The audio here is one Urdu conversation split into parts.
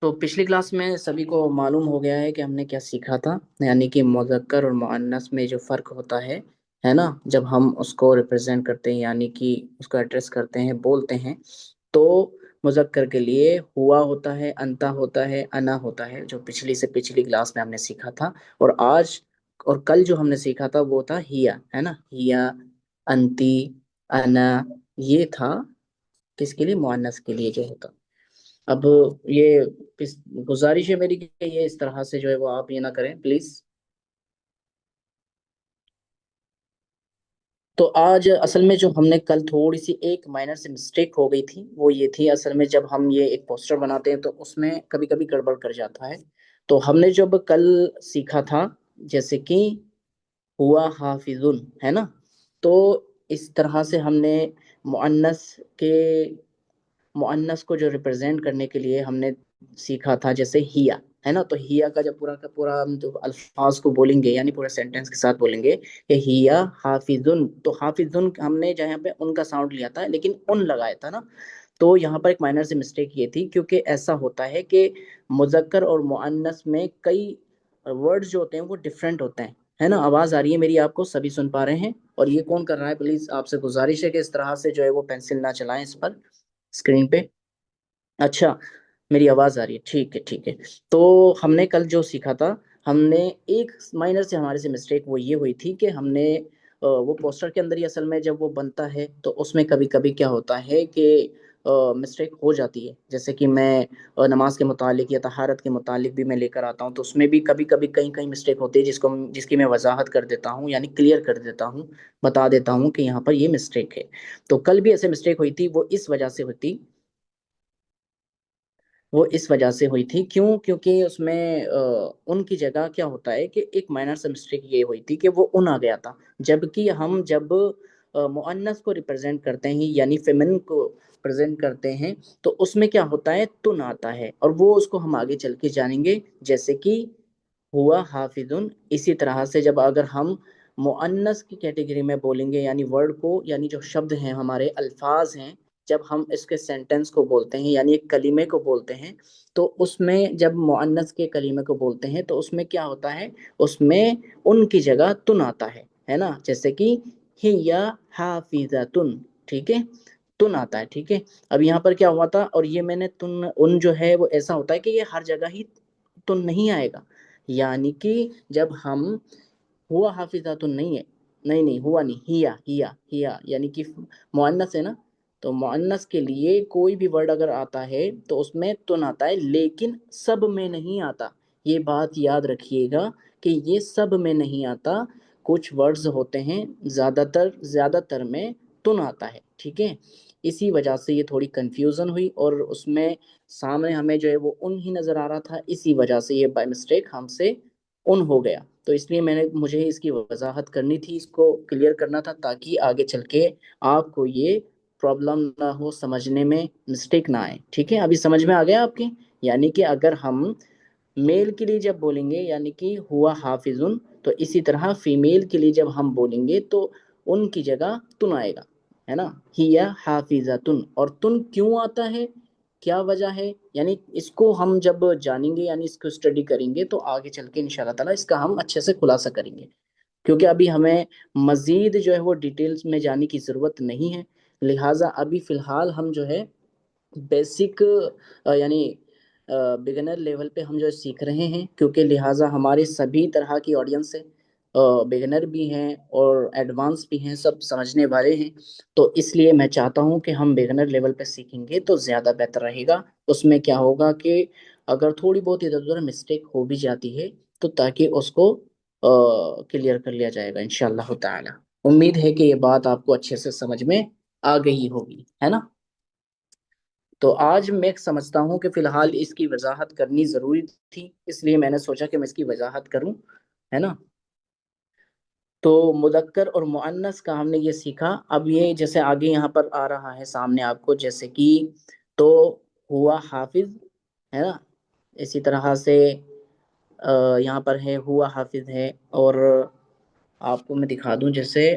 تو پچھلی کلاس میں سبھی کو معلوم ہو گیا ہے کہ ہم نے کیا سیکھا تھا، یعنی کہ مذکر اور مؤنث میں جو فرق ہوتا ہے نا، جب ہم اس کو ریپرزینٹ کرتے ہیں یعنی کہ اس کو ایڈریس کرتے ہیں، بولتے ہیں، تو مذکر کے لیے ہوا ہوتا ہے، انتا ہوتا ہے، انا ہوتا ہے، جو پچھلی سے پچھلی کلاس میں ہم نے سیکھا تھا۔ اور آج اور کل جو ہم نے سیکھا تھا وہ تھا ہیا، ہے نا، ہیا، انتی، انا، یہ تھا کس کے لیے؟ مؤنث کے لیے جو ہوتا۔ اب یہ گزارش ہے میری کہ یہ اس طرح سے جو ہے وہ آپ یہ نہ کریں پلیز۔ تو آج اصل میں جو ہم نے کل تھوڑی سی ایک مائنر سے مسٹیک ہو گئی تھی، وہ یہ تھی اصل میں جب ہم یہ ایک پوسٹر بناتے ہیں تو اس میں کبھی کبھی گڑبڑ کر جاتا ہے۔ تو ہم نے جب کل سیکھا تھا جیسے کہ ہوا حافظ، ہے نا، تو اس طرح سے ہم نے مؤنث کے مؤنث کو جو ریپرزینٹ کرنے کے لیے ہم نے سیکھا تھا جیسے ہیا، ہے نا، تو ہیا کا پورا ہم جو الفاظ کو بولیں گے یعنی پورا سینٹینس کے ساتھ بولیں گے کہ ہیا حافظن، تو حافظن ہم نے جہاں پہ ان کا ساؤنڈ لیا تھا لیکن ان لگایا تھا نا۔ تو یہاں پر ایک مائنر سے مسٹیک یہ تھی کیونکہ ایسا ہوتا ہے کہ مذکر اور مؤنث میں کئی ورڈز جو ہوتے ہیں وہ ڈفرینٹ ہوتے ہیں، ہے نا۔ آواز آ رہی ہے میری آپ کو؟ سبھی سن پا رہے ہیں؟ اور یہ کون کر رہا ہے؟ پلیز آپ سے گزارش ہے کہ اس طرح سے جو ہے وہ پینسل نہ چلائیں اس پر اسکرین پہ۔ اچھا، میری آواز آ رہی ہے؟ ٹھیک ہے ٹھیک ہے۔ تو ہم نے کل جو سیکھا تھا، ہم نے ایک مائنر سے ہمارے سے مسٹیک وہ یہ ہوئی تھی کہ ہم نے وہ پوسٹر کے اندر ہی اصل میں جب وہ بنتا ہے تو اس میں کبھی کبھی کیا ہوتا ہے کہ مسٹیک ہو جاتی ہے، جیسے کہ میں نماز کے متعلق یا طہارت کے متعلق بھی میں لے کر آتا ہوں تو اس میں بھی کبھی کبھی کہیں کہیں مسٹیک ہوتی ہے جس کی میں وضاحت کر دیتا ہوں، یعنی کلیئر کر دیتا ہوں، بتا دیتا ہوں کہ یہاں پر یہ مسٹیک ہے۔ تو کل بھی ایسے مسٹیک ہوئی تھی، وہ اس وجہ سے ہوئی تھی کیوں؟ کیونکہ اس میں ان کی جگہ کیا ہوتا ہے کہ ایک مائنر سے مسٹیک یہ ہوئی تھی کہ وہ ان آ گیا تھا، جبکہ ہم جب مؤنث کو ریپرزینٹ کرتے ہیں یعنی فیمن کو پریزنٹ کرتے ہیں تو اس میں کیا ہوتا ہے؟ تن آتا ہے، اور وہ اس کو ہم آگے چل کے جانیں گے، جیسے کہ ہوا حافظن۔ اسی طرح سے جب اگر ہم مؤنث کی کیٹیگری میں بولیں گے یعنی ورڈ کو، یعنی جو شبد ہیں ہمارے الفاظ ہیں، جب ہم اس کے سینٹنس کو بولتے ہیں یعنی ایک کلمے کو بولتے ہیں تو اس میں جب مؤنث کے کلمے کو بولتے ہیں تو اس میں کیا ہوتا ہے؟ اس میں ان کی جگہ تن آتا ہے نا، جیسے کہ ہیا حافظتن، ٹھیک ہے، تن آتا ہے، ٹھیک ہے۔ اب یہاں پر کیا ہوا تھا؟ اور یہ میں نے تن ان جو ہے وہ ایسا ہوتا ہے کہ یہ ہر جگہ ہی تن نہیں آئے گا، یعنی کہ جب ہم ہوا حافظتن نہیں ہے، نہیں ہوا نہیں، ہیا یعنی کہ مؤنث ہے نا، تو مؤنث کے لیے کوئی بھی ورڈ اگر آتا ہے تو اس میں تن آتا ہے، لیکن سب میں نہیں آتا۔ یہ بات یاد رکھیے گا کہ یہ سب میں نہیں آتا، کچھ ورڈز ہوتے ہیں زیادہ تر میں تن آتا ہے، ٹھیک ہے۔ اسی وجہ سے یہ تھوڑی کنفیوژن ہوئی اور اس میں سامنے ہمیں جو ہے وہ ان ہی نظر آ رہا تھا، اسی وجہ سے یہ بائی مسٹیک ہم سے ان ہو گیا۔ تو اس لیے مجھے اس کی وضاحت کرنی تھی، اس کو کلیئر کرنا تھا تاکہ آگے چل کے آپ کو یہ پرابلم نہ ہو، سمجھنے میں مسٹیک نہ آئے، ٹھیک ہے۔ ابھی سمجھ میں آ گیا آپ کے؟ یعنی کہ اگر ہم میل کے لیے جب بولیں گے یعنی کہ ہوا حافظن، تو اسی طرح فیمیل کے لیے جب ہم بولیں گے تو ان کی جگہ تن آئے گا، ہے نا، ہیا حافظتن۔ اور تن کیوں آتا ہے، کیا وجہ ہے، یعنی اس کو ہم جب جانیں گے یعنی اس کو اسٹڈی کریں گے تو آگے چل کے انشاءاللہ تعالیٰ اس کا ہم اچھے سے خلاصہ کریں گے، کیونکہ ابھی ہمیں مزید جو ہے وہ ڈیٹیلز میں جانے کی ضرورت نہیں ہے، لہٰذا ابھی فی الحال ہم جو ہے بیسک یعنی بگنر لیول پہ ہم جو سیکھ رہے ہیں، کیونکہ لہٰذا ہمارے سبھی طرح کی آڈینس ہے، بگنر بھی ہیں اور ایڈوانس بھی ہیں، سب سمجھنے والے ہیں۔ تو اس لیے میں چاہتا ہوں کہ ہم بگنر لیول پہ سیکھیں گے تو زیادہ بہتر رہے گا۔ اس میں کیا ہوگا کہ اگر تھوڑی بہت ادھر ادھر مسٹیک ہو بھی جاتی ہے تو تاکہ اس کو کلیئر کر لیا جائے گا انشاءاللہ تعالی۔ امید ہے کہ یہ بات آپ کو اچھے سے سمجھ میں آ گئی ہوگی، ہے نا۔ تو آج میں سمجھتا ہوں کہ فی الحال اس کی وضاحت کرنی ضروری تھی، اس لیے میں نے سوچا کہ میں اس کی وضاحت کروں، ہے نا۔ تو مذکر اور مؤنث کا ہم نے یہ سیکھا۔ اب یہ جیسے آگے یہاں پر آ رہا ہے سامنے آپ کو، جیسے کہ تو ہوا حافظ، ہے نا، اسی طرح سے یہاں پر ہے ہوا حافظ ہے، اور آپ کو میں دکھا دوں جیسے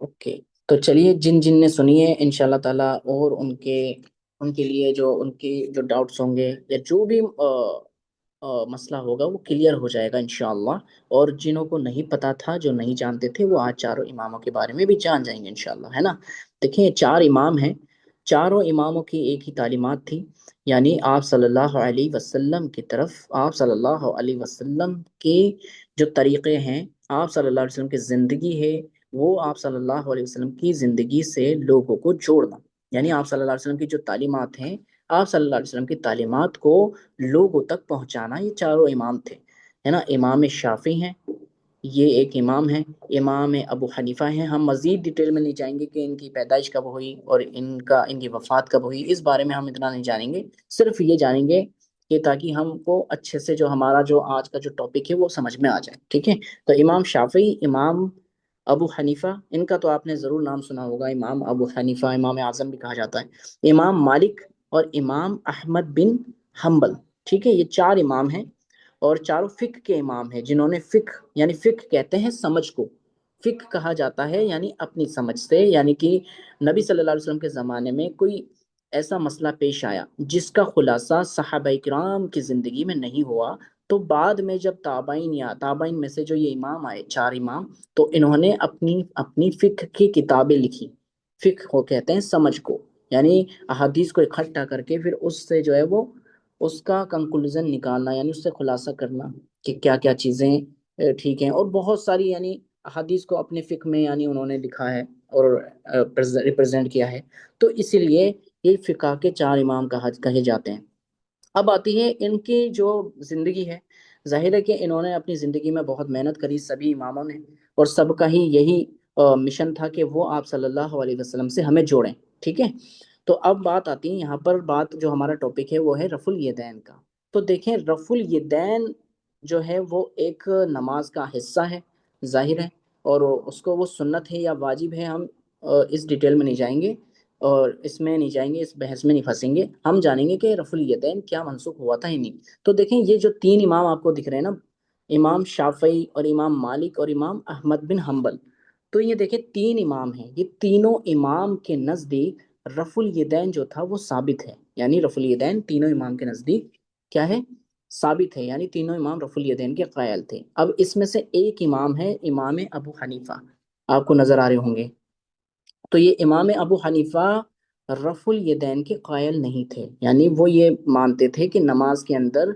اوکے، تو چلیے، جن جن نے سنی ہے انشاءاللہ تعالیٰ، اور ان کے لیے جو ان کی جو ڈاؤٹس ہوں گے یا جو بھی مسئلہ ہوگا وہ کلیئر ہو جائے گا انشاءاللہ۔ اور جنہوں کو نہیں پتا تھا، جو نہیں جانتے تھے، وہ آج چاروں اماموں کے بارے میں بھی جان جائیں گے انشاءاللہ، ہے نا؟ دیکھیں، یہ چار امام ہیں، چاروں اماموں کی ایک ہی تعلیمات تھی، یعنی آپ صلی اللہ علیہ وسلم کی طرف، آپ صلی اللہ علیہ وسلم کے جو طریقے ہیں، آپ صلی اللہ علیہ وسلم کی زندگی ہے، وہ آپ صلی اللہ علیہ وسلم کی زندگی سے لوگوں کو جوڑنا، یعنی آپ صلی اللہ علیہ وسلم کی جو تعلیمات ہیں، آپ صلی اللہ علیہ وسلم کی تعلیمات کو لوگوں تک پہنچانا، یہ چاروں امام تھے، ہے نا؟ امام شافعی ہیں، یہ ایک امام ہیں، امام ابو حنیفہ ہیں۔ ہم مزید ڈیٹیل میں نہیں جائیں گے کہ ان کی پیدائش کب ہوئی اور ان کی وفات کب ہوئی، اس بارے میں ہم اتنا نہیں جانیں گے، صرف یہ جانیں گے کہ تاکہ ہم کو اچھے سے جو ہمارا جو آج کا جو ٹاپک ہے وہ سمجھ میں آ جائے، ٹھیک ہے؟ تو امام شافعی، امام ابو حنیفہ، ان کا تو آپ نے ضرور نام سنا ہوگا، امام ابو حنیفہ امام اعظم بھی کہا جاتا ہے، امام مالک اور امام احمد بن حنبل، ٹھیک ہے؟ یہ چار امام ہیں، اور چاروں فقہ کے امام ہیں، جنہوں نے فقہ، یعنی فقہ کہتے ہیں سمجھ کو، فقہ کہا جاتا ہے یعنی اپنی سمجھ سے، یعنی کہ نبی صلی اللہ علیہ وسلم کے زمانے میں کوئی ایسا مسئلہ پیش آیا جس کا خلاصہ صحابہ کرام کی زندگی میں نہیں ہوا، تو بعد میں جب تابعین، یا تابعین میں سے جو یہ امام آئے، چار امام، تو انہوں نے اپنی اپنی فقہ کی کتابیں لکھی، فقہ کو کہتے ہیں سمجھ کو، یعنی احادیث کو اکٹھا کر کے پھر اس سے جو ہے وہ اس کا کنکلوژن نکالنا، یعنی اس سے خلاصہ کرنا کہ کیا کیا چیزیں ٹھیک ہیں، اور بہت ساری یعنی احادیث کو اپنے فقہ میں یعنی انہوں نے لکھا ہے اور ریپرزینٹ کیا ہے، تو اسی لیے یہ فقہ کے چار امام کہے جاتے ہیں۔ اب آتی ہے ان کی جو زندگی ہے، ظاہر ہے کہ انہوں نے اپنی زندگی میں بہت محنت کری، سبھی اماموں نے، اور سب کا ہی یہی مشن تھا کہ وہ آپ صلی اللہ علیہ وسلم سے ہمیں جوڑیں، ٹھیک ہے؟ تو اب بات آتی ہے یہاں پر، بات جو ہمارا ٹاپک ہے وہ ہے رفع الیدین کا۔ تو دیکھیں، رفع الیدین جو ہے وہ ایک نماز کا حصہ ہے، ظاہر ہے، اور اس کو وہ سنت ہے یا واجب ہے، ہم اس ڈیٹیل میں نہیں جائیں گے، اور اس میں نہیں جائیں گے، اس بحث میں نہیں پھنسیں گے، ہم جانیں گے کہ رفع الیدین کیا منسوخ ہوا تھا ہی نہیں۔ تو دیکھیں، یہ جو تین امام آپ کو دکھ رہے ہیں نا، امام شافعی اور امام مالک اور امام احمد بن حنبل، تو یہ دیکھیں تین امام ہیں، یہ تینوں امام کے نزدیک رفع الیدین جو تھا وہ ثابت ہے، یعنی رفع الیدین تینوں امام کے نزدیک کیا ہے؟ ثابت ہے، یعنی تینوں امام رفع الیدین کے قائل تھے۔ اب اس میں سے ایک امام ہے امام ابو حنیفہ، آپ کو نظر آ رہے ہوں گے، تو یہ امام ابو حنیفہ رفع الیدین کے قائل نہیں تھے، یعنی وہ یہ مانتے تھے کہ نماز کے اندر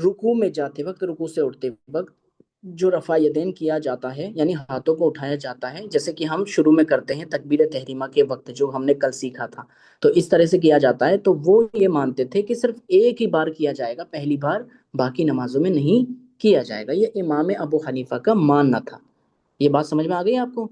رکوع میں جاتے وقت، رکوع سے اٹھتے وقت جو رفع یدین کیا جاتا ہے، یعنی ہاتھوں کو اٹھایا جاتا ہے، جیسے کہ ہم شروع میں کرتے ہیں تکبیر تحریمہ کے وقت، جو ہم نے کل سیکھا تھا، تو اس طرح سے کیا جاتا ہے، تو وہ یہ مانتے تھے کہ صرف ایک ہی بار کیا جائے گا، پہلی بار، باقی نمازوں میں نہیں کیا جائے گا، یہ امام ابو حنیفہ کا ماننا تھا۔ یہ بات سمجھ میں آ گئی آپ کو؟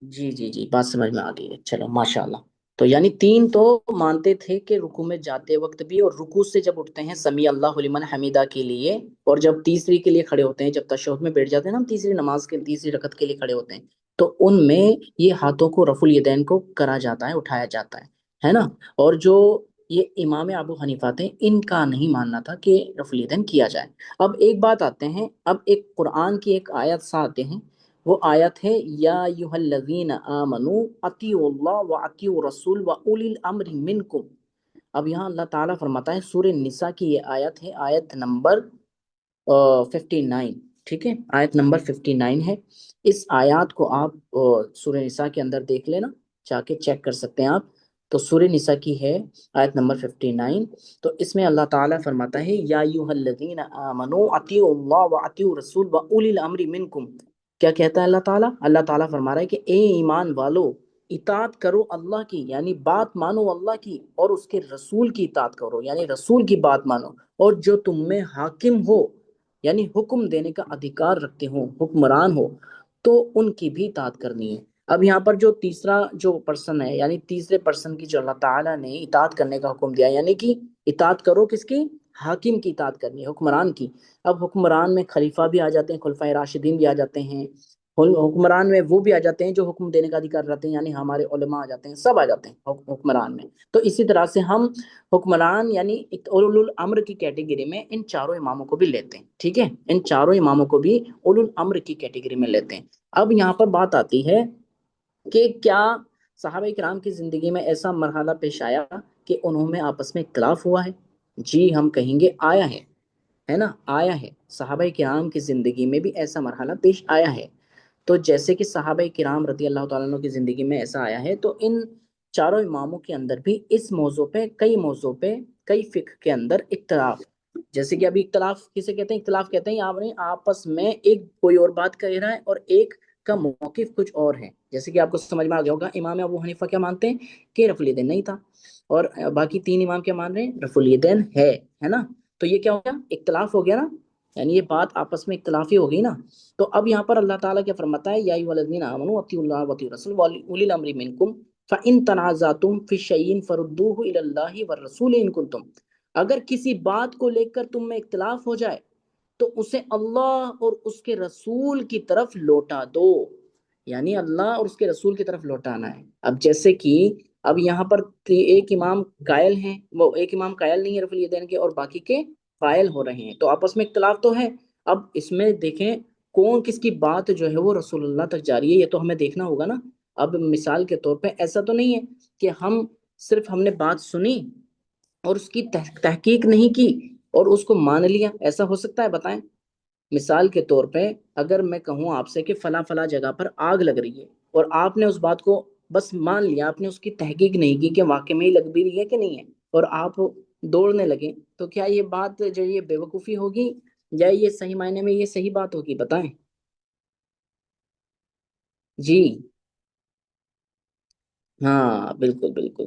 جی جی جی، بات سمجھ میں آ گئی ہے، چلو ماشاء اللہ۔ تو یعنی تین تو مانتے تھے کہ رکوع میں جاتے وقت بھی، اور رکوع سے جب اٹھتے ہیں سمیع اللہ لمن حمیدہ کے لیے، اور جب تیسری کے لیے کھڑے ہوتے ہیں، جب تشہد میں بیٹھ جاتے ہیں نا ہم، تیسری نماز کے تیسری رکعت کے لیے کھڑے ہوتے ہیں، تو ان میں یہ ہاتھوں کو رفع الیدین کو کرا جاتا ہے، اٹھایا جاتا ہے نا؟ اور جو یہ امام ابو حنیفہ تھے، ان کا نہیں ماننا تھا کہ رفع الیدین کیا جائے۔ اب ایک بات آتے ہیں، اب ایک قرآن کی ایک آیت سا آتے ہیں، وہ آیت ہے یا ایھا الذین آمنوا اطیعوا اللہ واطیعوا الرسول واولی الامر منکم۔ اب یہاں اللہ تعالیٰ فرماتا ہے، سورہ نساء کی یہ آیت ہے، آیت نمبر 59، ٹھیک ہے؟ آیت نمبر 59 ہے، اس آیات کو آپ سورہ نساء کے اندر دیکھ لینا، جا کے چیک کر سکتے ہیں آپ، تو سورہ نساء کی ہے آیت نمبر 59، تو اس میں اللہ تعالیٰ فرماتا ہے یا ایھا الذین آمنوا اطیعوا اللہ واطیعوا الرسول واولی الامر منکم۔ کیا کہتا ہے اللہ تعالیٰ؟ اللہ تعالیٰ فرما رہا ہے کہ اے ایمان والو، اطاعت کرو اللہ کی، یعنی بات مانو اللہ کی، اور اس کے رسول کی اطاعت کرو، یعنی رسول کی بات مانو، اور جو تم میں حاکم ہو، یعنی حکم دینے کا ادھیکار رکھتے ہو، حکمران ہو، تو ان کی بھی اطاعت کرنی ہے۔ اب یہاں پر جو تیسرا جو پرسن ہے، یعنی تیسرے پرسن کی جو اللہ تعالیٰ نے اطاعت کرنے کا حکم دیا، یعنی کہ اطاعت کرو کس کی؟ حاکم کی اطاعت کرنی ہے، حکمران کی۔ اب حکمران میں خلیفہ بھی آ جاتے ہیں، خلفائے راشدین بھی آ جاتے ہیں، حکمران میں وہ بھی آ جاتے ہیں جو حکم دینے کا ادھیکار رہتے ہیں، یعنی ہمارے علماء آ جاتے ہیں، سب آ جاتے ہیں حکمران میں۔ تو اسی طرح سے ہم حکمران یعنی اولو الامر کی کیٹیگری میں ان چاروں اماموں کو بھی لیتے ہیں، ٹھیک ہے، ان چاروں اماموں کو بھی اولو الامر کی کیٹیگری میں لیتے ہیں۔ اب یہاں پر بات آتی ہے کہ کیا صحابہ کرام کی زندگی میں ایسا مرحلہ پیش آیا کہ انہوں میں آپس میں اختلاف ہوا ہے؟ جی ہم کہیں گے آیا ہے نا، آیا ہے، صحابہ کرام کی زندگی میں بھی ایسا مرحلہ پیش آیا ہے۔ تو جیسے کہ صحابہ کرام رضی اللہ تعالیٰ عنہ کی زندگی میں ایسا آیا ہے، تو ان چاروں اماموں کے اندر بھی اس موضوع پہ کئی فقہ کے اندر اختلاف، جیسے کہ ابھی اختلاف کسے کہتے ہیں؟ اختلاف کہتے ہیں آپ نے آپس میں ایک کوئی اور بات کہہ رہا ہے اور ایک کا موقف کچھ اور ہے۔ جیسے کہ آپ کو سمجھ میں آ گیا ہوگا، امام ابو حنیفہ کیا مانتے ہیں کہ رفع الیدین نہیں تھا، اور باقی تین امام کیا مان رہے ہیں؟ رفع الیدین ہے نا۔ تو یہ کیا ہو گیا؟ اختلاف ہو گیا نا، یعنی یہ بات آپس میں اختلافی ہو گئی نا۔ تو اب یہاں پر اللہ تعالیٰ کیا فرماتا ہے؟ یا ایھا الذین آمنوا اطیعوا اللہ واطیعوا الرسول واولی الامر منکم فإن تنازعتم فی شیء فردوہ الی اللہ والرسول ان کنتم، اگر کسی بات کو لے کر تم میں اختلاف ہو جائے تو اسے اللہ اور اس کے رسول کی طرف لوٹا دو، یعنی اللہ اور اس کے رسول کی طرف لوٹانا ہے۔ اب جیسے کہ اب یہاں پر ایک امام قائل ہیں، وہ ایک امام قائل نہیں ہے رفع الیدین کے، اور باقی کے قائل ہو رہے ہیں، تو آپس میں اختلاف تو ہے۔ اب اس میں دیکھیں کون کس کی بات جو ہے وہ رسول اللہ تک جا رہی ہے، یہ تو ہمیں دیکھنا ہوگا نا۔ اب مثال کے طور پہ ایسا تو نہیں ہے کہ ہم نے بات سنی اور اس کی تحقیق نہیں کی اور اس کو مان لیا، ایسا ہو سکتا ہے؟ بتائیں۔ مثال کے طور پہ اگر میں کہوں آپ سے کہ فلاں فلاں جگہ پر آگ لگ رہی ہے، اور آپ نے اس بات کو بس مان لیا، آپ نے اس کی تحقیق نہیں کی کہ واقع میں ہی لگ بھی رہی ہے کہ نہیں ہے، اور آپ دوڑنے لگے، تو کیا یہ بات جو یہ بیوقوفی ہوگی یا یہ صحیح معنی میں یہ صحیح بات ہوگی؟ بتائیں۔ جی ہاں بالکل بالکل،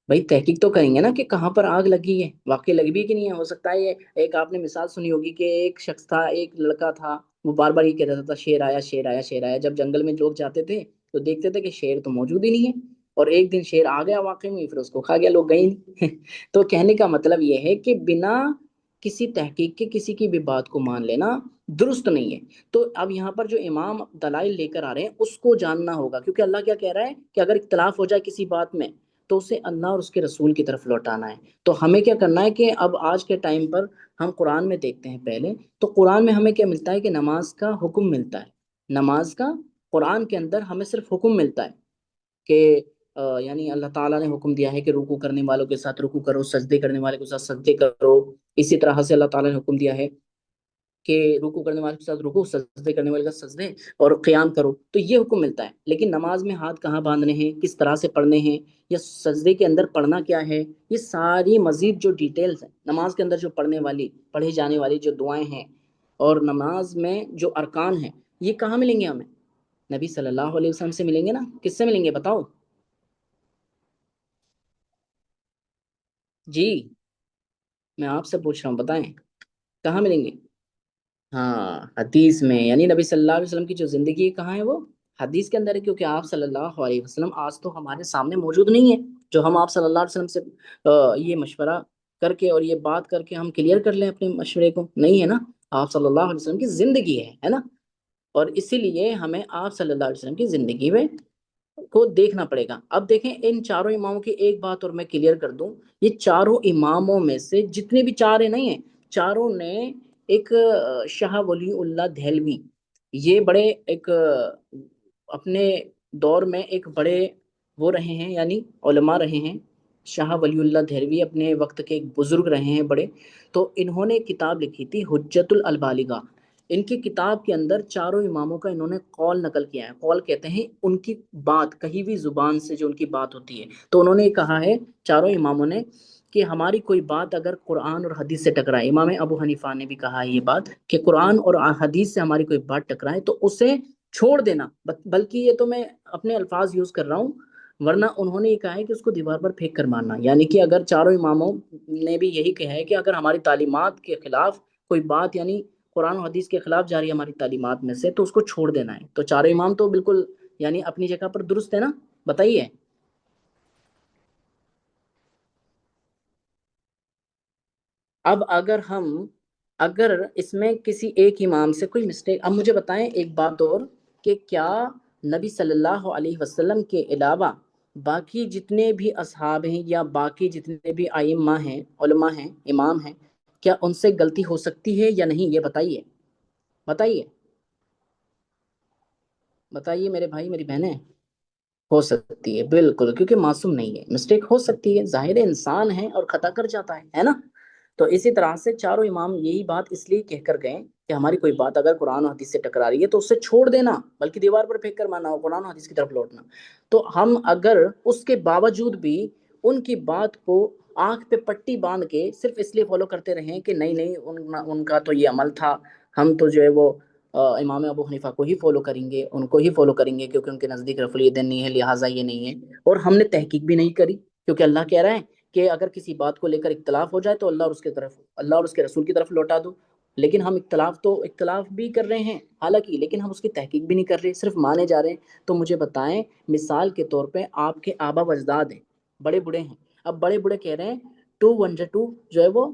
بھائی تحقیق تو کریں گے نا کہ کہاں پر آگ لگی ہے، واقعی لگی بھی کہ نہیں ہے۔ ہو سکتا ہے یہ ایک آپ نے مثال سنی ہوگی کہ ایک شخص تھا، ایک لڑکا تھا، وہ بار بار یہ کہہ رہا تھا شیر آیا شیر آیا شیر آیا، جب جنگل میں لوگ جاتے تھے تو دیکھتے تھے کہ شیر تو موجود ہی نہیں ہے، اور ایک دن شیر آ گیا واقعی میں، پھر اس کو کھا گیا، لوگ گئے نہیں تو کہنے کا مطلب یہ ہے کہ بنا کسی تحقیق کے کسی کی بھی بات کو مان لینا درست نہیں ہے۔ تو اب یہاں پر جو امام دلائل لے کر آ رہے ہیں اس کو جاننا ہوگا، کیونکہ اللہ کیا کہہ رہا ہے کہ اگر اختلاف ہو جائے کسی بات میں تو اسے اللہ اور اس کے رسول کی طرف لوٹانا ہے۔ تو ہمیں کیا کرنا ہے کہ اب آج کے ٹائم پر ہم قرآن میں دیکھتے ہیں پہلے، تو قرآن میں ہمیں کیا ملتا ہے کہ نماز کا حکم ملتا ہے، نماز کا قرآن کے اندر ہمیں صرف حکم ملتا ہے کہ یعنی اللہ تعالیٰ نے حکم دیا ہے کہ رکوع کرنے والوں کے ساتھ رکوع کرو، سجدے کرنے والے کے ساتھ سجدے کرو، اسی طرح سے اللہ تعالیٰ نے حکم دیا ہے کہ رکوع کرنے والے کے ساتھ رکوع، سجدے کرنے والے کے ساتھ سجدے، اور قیام کرو، تو یہ حکم ملتا ہے۔ لیکن نماز میں ہاتھ کہاں باندھنے ہیں، کس طرح سے پڑھنے ہیں، یا سجدے کے اندر پڑھنا کیا ہے، یہ ساری مزید جو ڈیٹیلز ہیں نماز کے اندر جو پڑھی جانے والی جو دعائیں ہیں، اور نماز میں جو ارکان ہیں، یہ کہاں ملیں گے ہمیں؟ نبی صلی اللہ علیہ وسلم سے ملیں گے نا۔ کس سے ملیں گے بتاؤ؟ جی میں آپ سے پوچھ رہا ہوں، بتائیں کہاں ملیں گے؟ ہاں حدیث میں، یعنی نبی صلی اللہ علیہ وسلم کی جو زندگی کہاں ہے؟ وہ حدیث کے اندر ہے، کیونکہ آپ صلی اللہ علیہ وسلم آج تو ہمارے سامنے موجود نہیں ہے جو ہم آپ صلی اللہ علیہ وسلم سے یہ مشورہ کر کے اور یہ بات کر کے ہم کلیئر کر لیں اپنے مشورے کو، نہیں ہے نا۔ آپ صلی اللہ علیہ وسلم کی زندگی ہے نا، اور اسی لیے ہمیں آپ صلی اللہ علیہ وسلم کی زندگی میں کو دیکھنا پڑے گا۔ اب دیکھیں ان چاروں اماموں کی ایک بات اور میں کلیئر کر دوں، یہ چاروں اماموں میں سے جتنے بھی چار ہیں نہیں ہیں، چاروں نے ایک شاہ ولی اللہ دہلوی، یہ بڑے ایک اپنے دور میں ایک بڑے وہ رہے ہیں، یعنی علماء رہے ہیں۔ شاہ ولی اللہ دہلوی اپنے وقت کے ایک بزرگ رہے ہیں بڑے، تو انہوں نے کتاب لکھی تھی حجت البالغہ۔ ان کی کتاب کے اندر چاروں اماموں کا انہوں نے قول نقل کیا ہے، قول کہتے ہیں ان کی بات کہی ہوئی زبان سے جو ان کی بات ہوتی ہے، تو انہوں نے کہا ہے چاروں اماموں نے کہ ہماری کوئی بات اگر قرآن اور حدیث سے ٹکرائے، امام ابو حنیفہ نے بھی کہا ہے یہ بات کہ قرآن اور حدیث سے ہماری کوئی بات ٹکرائے تو اسے چھوڑ دینا، بلکہ یہ تو میں اپنے الفاظ یوز کر رہا ہوں، ورنہ انہوں نے یہ کہا ہے کہ اس کو دیوار پر پھینک کر مارنا، یعنی کہ اگر چاروں اماموں نے بھی یہی کہا ہے کہ اگر ہماری تعلیمات کے خلاف کوئی بات، یعنی قرآن و حدیث کے خلاف جاری ہے ہماری تعلیمات میں سے، تو اس کو چھوڑ دینا ہے۔ تو چاروں امام تو بالکل یعنی اپنی جگہ پر درست ہے نا، بتائیے۔ اب اگر اس میں کسی ایک امام سے کوئی مسٹیک، اب مجھے بتائیں ایک بات اور، کہ کیا نبی صلی اللہ علیہ وسلم کے علاوہ باقی جتنے بھی اصحاب ہیں یا باقی جتنے بھی ائمہ ہیں، علماء ہیں، امام ہیں، کیا ان سے غلطی ہو سکتی ہے یا نہیں؟ یہ بتائیے، بتائیے، بتائیے میرے بھائی میری بہنیں۔ ہو سکتی ہے بالکل، کیونکہ معصوم نہیں ہے، مسٹیک ہو سکتی ہے، ظاہر ہے انسان ہے اور خطا کر جاتا ہے نا؟ تو اسی طرح سے چاروں امام یہی بات اس لیے کہہ کر گئے کہ ہماری کوئی بات اگر قرآن و حدیث سے ٹکرا رہی ہے تو اسے چھوڑ دینا، بلکہ دیوار پر پھینک کر ماننا ہو، قرآن و حدیث کی طرف لوٹنا۔ تو ہم اگر اس کے باوجود بھی ان کی بات کو آنکھ پہ پٹی باندھ کے صرف اس لیے فالو کرتے رہیں کہ نہیں نہیں ان کا تو یہ عمل تھا، ہم تو جو ہے وہ امام ابو حنیفہ کو ہی فالو کریں گے، ان کو ہی فالو کریں گے کیونکہ ان کے نزدیک رفع الیدین نہیں ہے لہٰذا یہ نہیں ہے، اور ہم نے تحقیق بھی نہیں کری، کیونکہ اللہ کہہ رہا ہے کہ اگر کسی بات کو لے کر اختلاف ہو جائے تو اللہ اور اس کے رسول کی طرف لوٹا دو۔ لیکن ہم اختلاف بھی کر رہے ہیں حالانکہ، لیکن ہم اس کی تحقیق بھی نہیں کر رہے، صرف مانے جا رہے ہیں۔ تو مجھے بتائیں، مثال کے طور پہ آپ کے آبا و اجداد ہیں، بڑے بوڑھے ہیں، اب بڑے بوڑھے کہہ رہے ہیں 2 × 2 جو ہے وہ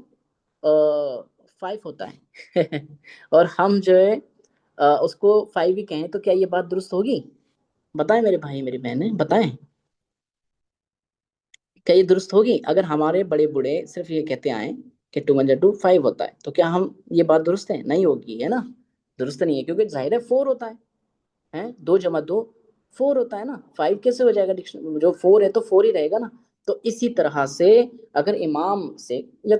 5 ہوتا ہے اور ہم جو ہے اس کو 5 ہی کہیں، تو کیا یہ بات درست ہوگی؟ بتائیں میرے بھائی میری بہنیں، بتائیں کیا یہ درست ہوگی؟ اگر ہمارے بڑے بوڑھے صرف یہ کہتے آئیں کہ 2 × 2 = 5 ہوتا ہے، تو کیا ہم یہ بات درست ہے؟ نہیں ہوگی، ہے نا؟ درست نہیں ہے، کیونکہ ظاہر ہے 4 ہوتا ہے 2 × 2 4 ہوتا ہے نا، 5 کیسے ہو جائے گا؟ جو 4 ہے تو 4 ہی رہے گا نا۔ تو اسی طرح سے اگر امام سے یا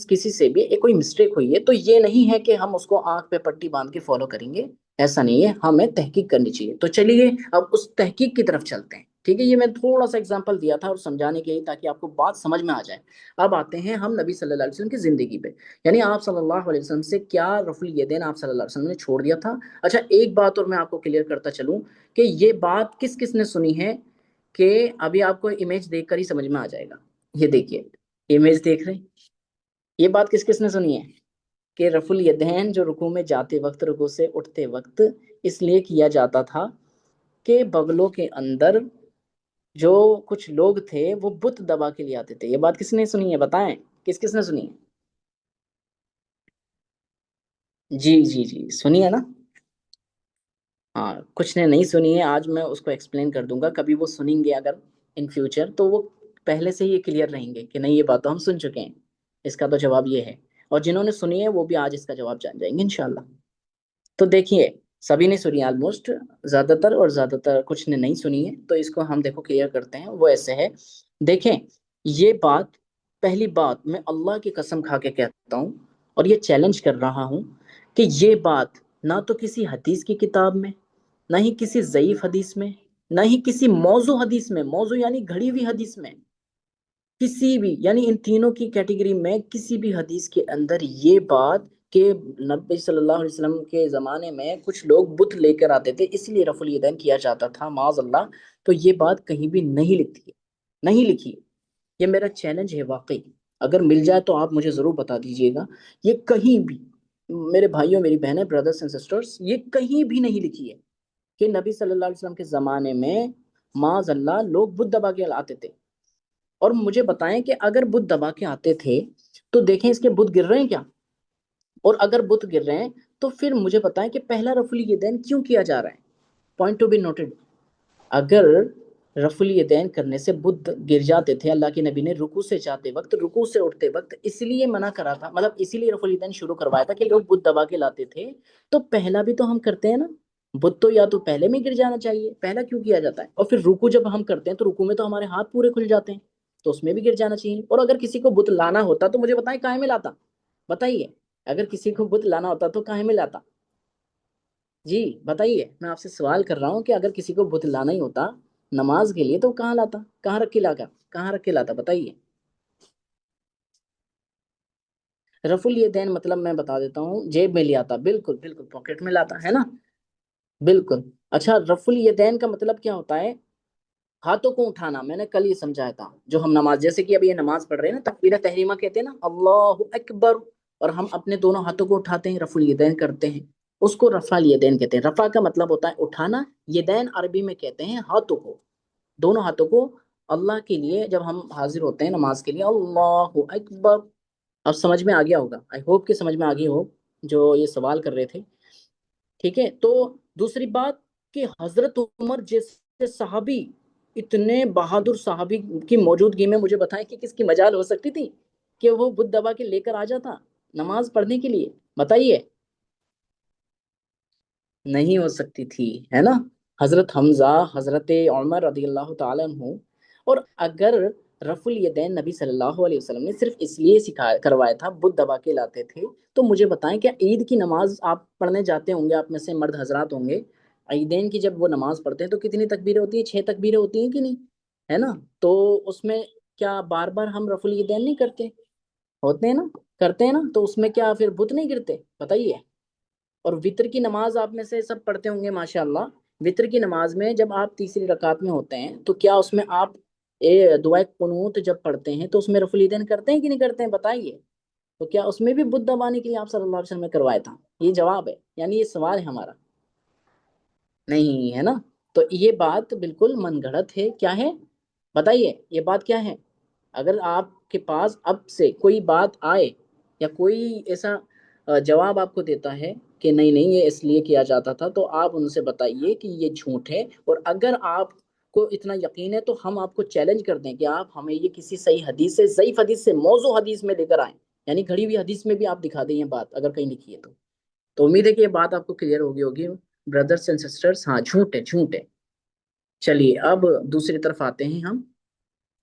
کسی سے بھی کوئی مسٹیک ہوئی ہے تو یہ نہیں ہے کہ ہم اس کو آنکھ پہ پٹی باندھ کے فالو کریں گے، ایسا نہیں ہے، ہمیں تحقیق کرنی چاہیے۔ تو چلیے اب اس تحقیق کی طرف چلتے ہیں، ٹھیک ہے؟ یہ میں تھوڑا سا اگزامپل دیا تھا اور سمجھانے کے لیے تاکہ آپ کو بات سمجھ میں آ جائے۔ اب آتے ہیں ہم نبی صلی اللہ علیہ وسلم کی زندگی پہ، یعنی آپ صلی اللہ علیہ وسلم سے کیا رفع الیدین آپ صلی اللہ علیہ وسلم نے چھوڑ دیا تھا۔ اچھا ایک بات اور میں آپ کو کلیئر کرتا چلوں کہ یہ بات کس کس نے سنی ہے، کہ ابھی آپ کو امیج دیکھ کر ہی سمجھ میں آ جائے گا۔ یہ دیکھیے امیج دیکھ رہے ہیں، یہ بات کس کس نے سنی ہے کہ رفع الیدین جو رکوع میں جاتے وقت، رکوع سے اٹھتے وقت اس لیے کیا جاتا تھا کہ بغلوں کے اندر جو کچھ لوگ تھے وہ بت دبا کے لیے آتے تھے۔ یہ بات کس نے سنی ہے؟ بتائیں کس کس نے سنی ہے؟ جی جی جی سنی ہے نا؟ ہاں کچھ نے نہیں سنی ہے، آج میں اس کو ایکسپلین کر دوں گا، کبھی وہ سنیں گے اگر ان فیوچر تو وہ پہلے سے ہی کلیئر رہیں گے کہ نہیں یہ بات تو ہم سن چکے ہیں، اس کا تو جواب یہ ہے، اور جنہوں نے سنی ہے وہ بھی آج اس کا جواب جان جائیں گے انشاءاللہ۔ تو دیکھیے سبھی نے سنی آلموسٹ، زیادہ تر کچھ نے نہیں سنی ہے، تو اس کو ہم دیکھو کلیئر کرتے ہیں۔ وہ ایسے ہے، دیکھیں یہ بات، پہلی بات میں اللہ کی قسم کھا کے کہتا ہوں اور یہ چیلنج کر رہا ہوں کہ یہ بات نہ تو کسی حدیث کی کتاب میں، نہ ہی کسی ضعیف حدیث میں، نہ ہی کسی موضوع حدیث میں، موضوع یعنی گھڑی ہوئی حدیث میں، کسی بھی یعنی ان تینوں کی کیٹیگری میں کسی بھی حدیث کے اندر یہ بات کہ نبی صلی اللہ علیہ وسلم کے زمانے میں کچھ لوگ بت لے کر آتے تھے اس لیے رفع الیدین کیا جاتا تھا معاذ اللہ، تو یہ بات کہیں بھی نہیں لکھی ہے، نہیں لکھی ہے۔ یہ میرا چیلنج ہے واقعی، اگر مل جائے تو آپ مجھے ضرور بتا دیجئے گا، یہ کہیں بھی، میرے بھائیوں میری بہنیں برادرز اینڈ سسٹرز، یہ کہیں بھی نہیں لکھی ہے کہ نبی صلی اللہ علیہ وسلم کے زمانے میں معاذ اللہ لوگ بت دبا کے آتے تھے۔ اور مجھے بتائیں کہ اگر بت دبا کے آتے تھے تو دیکھیں اس کے بت گر رہے ہیں کیا؟ اور اگر بت گر رہے ہیں تو پھر مجھے بتائیں کہ پہلا رفع الیدین کیوں کیا جا رہا ہے؟ پوائنٹ ٹو بی نوٹڈ، اگر رفع الیدین کرنے سے بت گر جاتے تھے، اللہ کے نبی نے رکوع سے جاتے وقت، رکوع سے اٹھتے وقت اس لیے منع کرا تھا، مطلب اسی لیے رفع الیدین شروع کروایا تھا کہ لوگ بت دبا کے لاتے تھے، تو پہلا بھی تو ہم کرتے ہیں نا، بت تو یا تو پہلے میں گر جانا چاہیے، پہلا کیوں کیا جاتا ہے؟ اور پھر رکوع جب ہم کرتے ہیں تو رکوع میں تو ہمارے ہاتھ پورے کھل جاتے ہیں، تو اس میں بھی گر جانا چاہیے۔ اور اگر کسی کو بت لانا ہوتا تو مجھے بتائیں کہاں میں لاتا؟ بتائیے، اگر کسی کو بت لانا ہوتا تو کہاں میں لاتا؟ جی بتائیے، میں آپ سے سوال کر رہا ہوں کہ اگر کسی کو بت لانا ہی ہوتا نماز کے لیے تو کہاں لاتا؟ کہاں رکھ کے لاتا؟ کہاں رکھ کے لاتا بتائیے؟ رفع الیدین مطلب میں بتا دیتا ہوں، جیب میں لے آتا، بالکل بالکل پاکٹ میں لاتا، ہے نا؟ بالکل۔ اچھا رفع الیدین کا مطلب کیا ہوتا ہے؟ ہاتھوں کو اٹھانا، میں نے کل یہ سمجھایا تھا، جو ہم نماز، جیسے کہ ابھی یہ نماز پڑھ رہے ہیں نا، تکبیرہ تحریمہ کہتے ہیں نا، اللہ اکبر، اور ہم اپنے دونوں ہاتھوں کو اٹھاتے ہیں، رفع الیدین کرتے ہیں، اس کو رفع الیدین کہتے ہیں۔ رفع کا مطلب ہوتا ہے اٹھانا، یدین عربی میں کہتے ہیں ہاتھوں کو، دونوں ہاتھوں کو اللہ کے لیے جب ہم حاضر ہوتے ہیں نماز کے لیے، اللہ اکبر۔ اب سمجھ میں آ گیا ہوگا، آئی ہوپ کہ سمجھ میں آ گئی ہو جو یہ سوال کر رہے تھے، ٹھیک ہے؟ تو دوسری بات کہ حضرت عمر جیسے صحابی، اتنے بہادر صحابی کی موجودگی میں مجھے بتائیں کہ کس کی مجال ہو سکتی تھی کہ وہ بت دبا کے لے کر آ جاتا نماز پڑھنے کے لیے؟ بتائیے، نہیں ہو سکتی تھی، ہے نا؟ حضرت حمزہ، حضرت عمر رضی اللہ تعالیٰ عنہ، اور اگر رفع الیدین نبی صلی اللہ علیہ وسلم نے صرف اس لیے سکھایا کروایا تھا، بت دبا کے لاتے تھے، تو مجھے بتائیں کیا عید کی نماز آپ پڑھنے جاتے ہوں گے، آپ میں سے مرد حضرات ہوں گے، عیدین کی جب وہ نماز پڑھتے ہیں تو کتنی تکبیریں ہوتی ہیں؟ 6 تکبیریں ہوتی ہیں کہ نہیں؟ ہے نا؟ تو اس میں کیا بار بار ہم رفع الیدین نہیں کرتے؟ ہوتے ہیں نا؟ کرتے ہیں نا؟ تو اس میں کیا پھر بت نہیں گرتے؟ بتائیے۔ اور وطر کی نماز آپ میں سے سب پڑھتے ہوں گے ماشاءاللہ، وطر کی نماز میں جب آپ تیسری رکعت میں ہوتے ہیں تو کیا اس میں آپ دعائے قنوت جب پڑھتے ہیں تو اس میں رفع الیدین کرتے ہیں کہ نہیں کرتے ہیں؟ بتائیے۔ تو کیا اس میں بھی بت دبانے کے لیے آپ صلی اللہ علیہ وسلم نے کروایا تھا؟ یہ جواب ہے، یعنی یہ سوال ہے ہمارا، نہیں ہے نا؟ تو یہ بات بالکل من گھڑت ہے، کیا ہے؟ بتائیے یہ بات کیا ہے؟ اگر آپ کے پاس اب سے کوئی بات آئے یا کوئی ایسا جواب آپ کو دیتا ہے کہ نہیں نہیں یہ اس لیے کیا جاتا تھا، تو آپ ان سے بتائیے کہ یہ جھوٹ ہے، اور اگر آپ کو اتنا یقین ہے تو ہم آپ کو چیلنج کر دیں کہ آپ ہمیں یہ کسی صحیح حدیث سے، ضعیف حدیث سے، موضوع حدیث میں لے کر آئیں، یعنی گھڑی ہوئی حدیث میں بھی آپ دکھا دیں یہ بات اگر کہیں لکھی ہے تو امید ہے کہ یہ بات آپ کو کلیئر ہوگی بردرس اینڈ سسٹرس۔ ہاں جھوٹ ہے، جھوٹ ہے۔ چلیے اب دوسری طرف آتے ہیں ہم،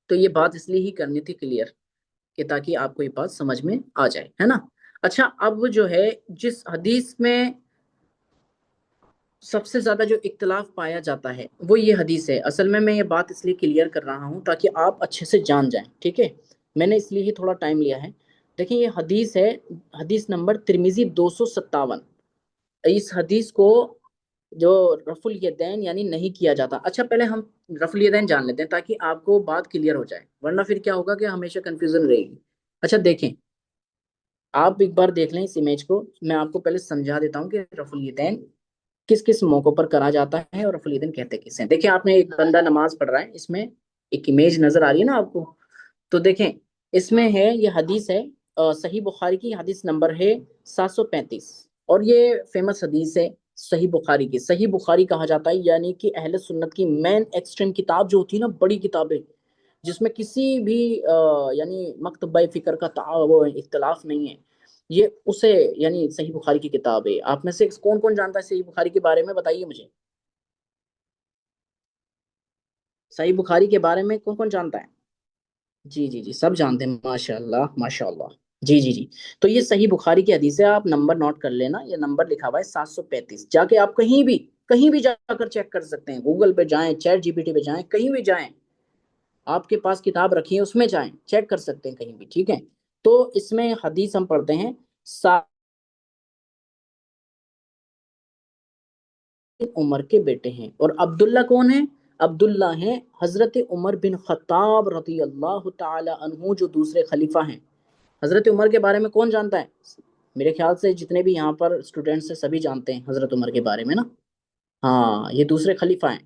تو یہ بات اس لیے ہی کرنی تھی کلیئر کہ تاکہ آپ کو یہ بات سمجھ میں آ جائے، ہے نا؟ اچھا، اب جو ہے جس حدیث میں سب سے زیادہ جو اختلاف پایا جاتا ہے وہ یہ حدیث ہے، اصل میں یہ بات اس لیے کلیئر کر رہا ہوں تاکہ آپ اچھے سے جان جائیں، ٹھیک ہے؟ میں نے اس لیے ہی تھوڑا ٹائم لیا ہے۔ دیکھیں یہ حدیث ہے، حدیث نمبر ترمذی 257۔ اس حدیث کو جو رفع الیدین یعنی نہیں کیا جاتا، اچھا پہلے ہم رفع الیدین جان لیتے ہیں تاکہ آپ کو بات کلیئر ہو جائے، ورنہ پھر کیا ہوگا کہ ہمیشہ کنفیوژن رہے گی۔ اچھا دیکھیں، آپ ایک بار دیکھ لیں اس امیج کو، میں آپ کو پہلے سمجھا دیتا ہوں کہ رفع الیدین کس کس موقع پر کرا جاتا ہے اور رفع الیدین کہتے کسے ہیں۔ دیکھیں آپ نے ایک بندہ نماز پڑھ رہا ہے، اس میں ایک امیج نظر آ رہی ہے نا آپ کو؟ تو دیکھیں اس میں ہے، یہ حدیث ہے صحیح بخاری کی، حدیث نمبر ہے 735، اور یہ فیمس حدیث ہے صحیح بخاری کی۔ صحیح بخاری کہا جاتا ہے یعنی کہ اہل سنت کی مین ایکسٹریم کتاب جو ہوتی ہے نا، بڑی کتابیں جس میں کسی بھی یعنی مکتبہ فکر کا وہ اختلاف نہیں ہے، یہ اسے یعنی صحیح بخاری کی کتاب ہے۔ آپ میں سے کون کون جانتا ہے صحیح بخاری کے بارے میں؟ بتائیے مجھے، صحیح بخاری کے بارے میں کون کون جانتا ہے؟ جی جی جی، سب جانتے ہیں، ماشاء اللہ ماشاء اللہ۔ جی جی جی، تو یہ صحیح بخاری کی حدیث ہے، آپ نمبر نوٹ کر لینا، یہ نمبر لکھا ہوا ہے 735، جا کے آپ کہیں بھی جا کر چیک کر سکتے ہیں، گوگل پہ جائیں، چیٹ جی پی ٹی پہ جائیں، کہیں بھی جائیں، آپ کے پاس کتاب رکھی ہے اس میں جائیں، چیک کر سکتے ہیں کہیں بھی، ٹھیک ہے؟ تو اس میں حدیث ہم پڑھتے ہیں، عمر کے بیٹے ہیں، اور عبداللہ کون ہے؟ عبداللہ ہیں حضرت عمر بن خطاب رضی اللہ تعالی عنہ، جو دوسرے خلیفہ ہیں۔ حضرت عمر کے بارے میں کون جانتا ہے؟ میرے خیال سے جتنے بھی یہاں پر اسٹوڈنٹس ہیں سبھی جانتے ہیں حضرت عمر کے بارے میں نا؟ ہاں یہ دوسرے خلیفہ ہیں،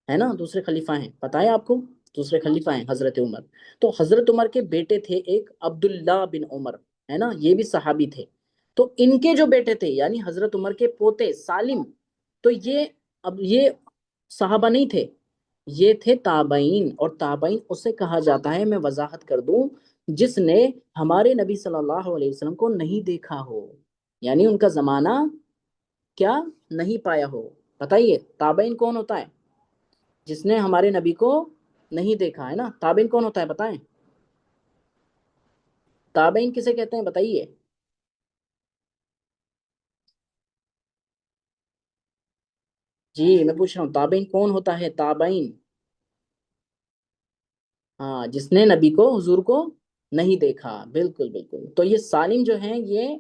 ہے نا؟ دوسرے خلیفہ ہیں، پتہ ہے آپ کو؟ دوسرے خلیفہ ہیں حضرت عمر۔ تو حضرت عمر کے بیٹے تھے ایک عبداللہ بن عمر، ہے نا؟ یہ بھی صحابی تھے۔ تو ان کے جو بیٹے تھے یعنی حضرت عمر کے پوتے سالم، تو یہ اب یہ صحابہ نہیں تھے، یہ تھے تابعین، اور تابعین اسے کہا جاتا ہے، میں وضاحت کر دوں، جس نے ہمارے نبی صلی اللہ علیہ وسلم کو نہیں دیکھا ہو، یعنی ان کا زمانہ کیا نہیں پایا ہو۔ بتائیے تابعین کون ہوتا ہے؟ جس نے ہمارے نبی کو نہیں دیکھا، ہے نا؟ تابعین کون ہوتا ہے بتائیں؟ تابعین کسے کہتے ہیں بتائیے؟ جی میں پوچھ رہا ہوں تابعین کون ہوتا ہے؟ تابعین، ہاں جس نے نبی کو، حضور کو نہیں دیکھا، بالکل بالکل۔ تو یہ سالم جو ہیں یہ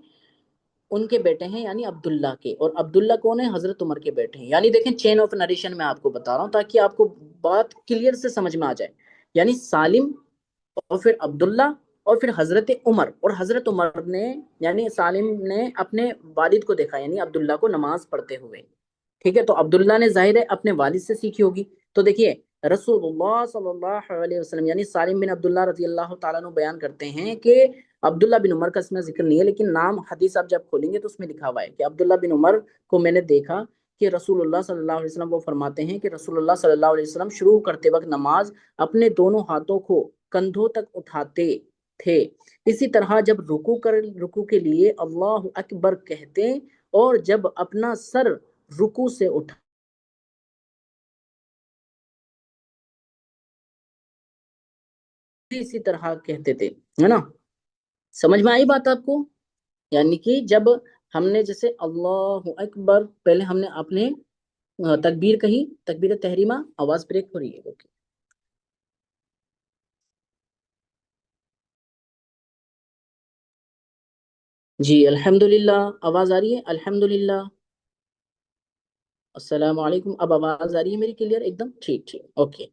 ان کے بیٹے ہیں یعنی عبداللہ کے، اور عبداللہ کون ہے؟ حضرت عمر کے بیٹے ہیں، یعنی دیکھیں چین آف نریشن میں آپ کو بتا رہا ہوں تاکہ آپ کو بات کلیئر سے سمجھ میں آ جائے، یعنی سالم، اور پھر عبداللہ، اور پھر حضرت عمر، اور حضرت عمر نے یعنی سالم نے اپنے والد کو دیکھا یعنی عبداللہ کو نماز پڑھتے ہوئے، ٹھیک ہے؟ تو عبداللہ نے ظاہر ہے اپنے والد سے سیکھی ہوگی۔ تو دیکھیے رسول اللہ صلی اللہ علیہ وسلم یعنی سالم بن عبداللہ رضی اللہ تعالیٰ عنہ بیان کرتے ہیں کہ عبداللہ بن عمر کا اس میں ذکر نہیں ہے، لیکن نام حدیث آپ جب کھولیں گے تو اس میں لکھا ہوا ہے کہ عبداللہ بن عمر کو میں نے دیکھا کہ رسول اللہ صلی اللہ علیہ وسلم وہ فرماتے ہیں کہ رسول اللہ صلی اللہ علیہ وسلم شروع کرتے وقت نماز اپنے دونوں ہاتھوں کو کندھوں تک اٹھاتے تھے، اسی طرح جب رکوع کے لیے اللہ اکبر کہتے اور جب اپنا سر رکوع سے اٹھا اسی طرح کہتے تھے، ہے نا؟ سمجھ میں آئی بات آپ کو؟ یعنی کہ جب ہم نے جیسے اللہ اکبر پہلے ہم نے اپنے تکبیر کہی، تکبیر تحریمہ، آواز بریک ہو رہی ہے، اوکے جی الحمدللہ، آواز آ رہی ہے؟ الحمدللہ، السلام علیکم، اب آواز آ رہی ہے میری کلیئر ایک دم؟ ٹھیک ٹھیک اوکے۔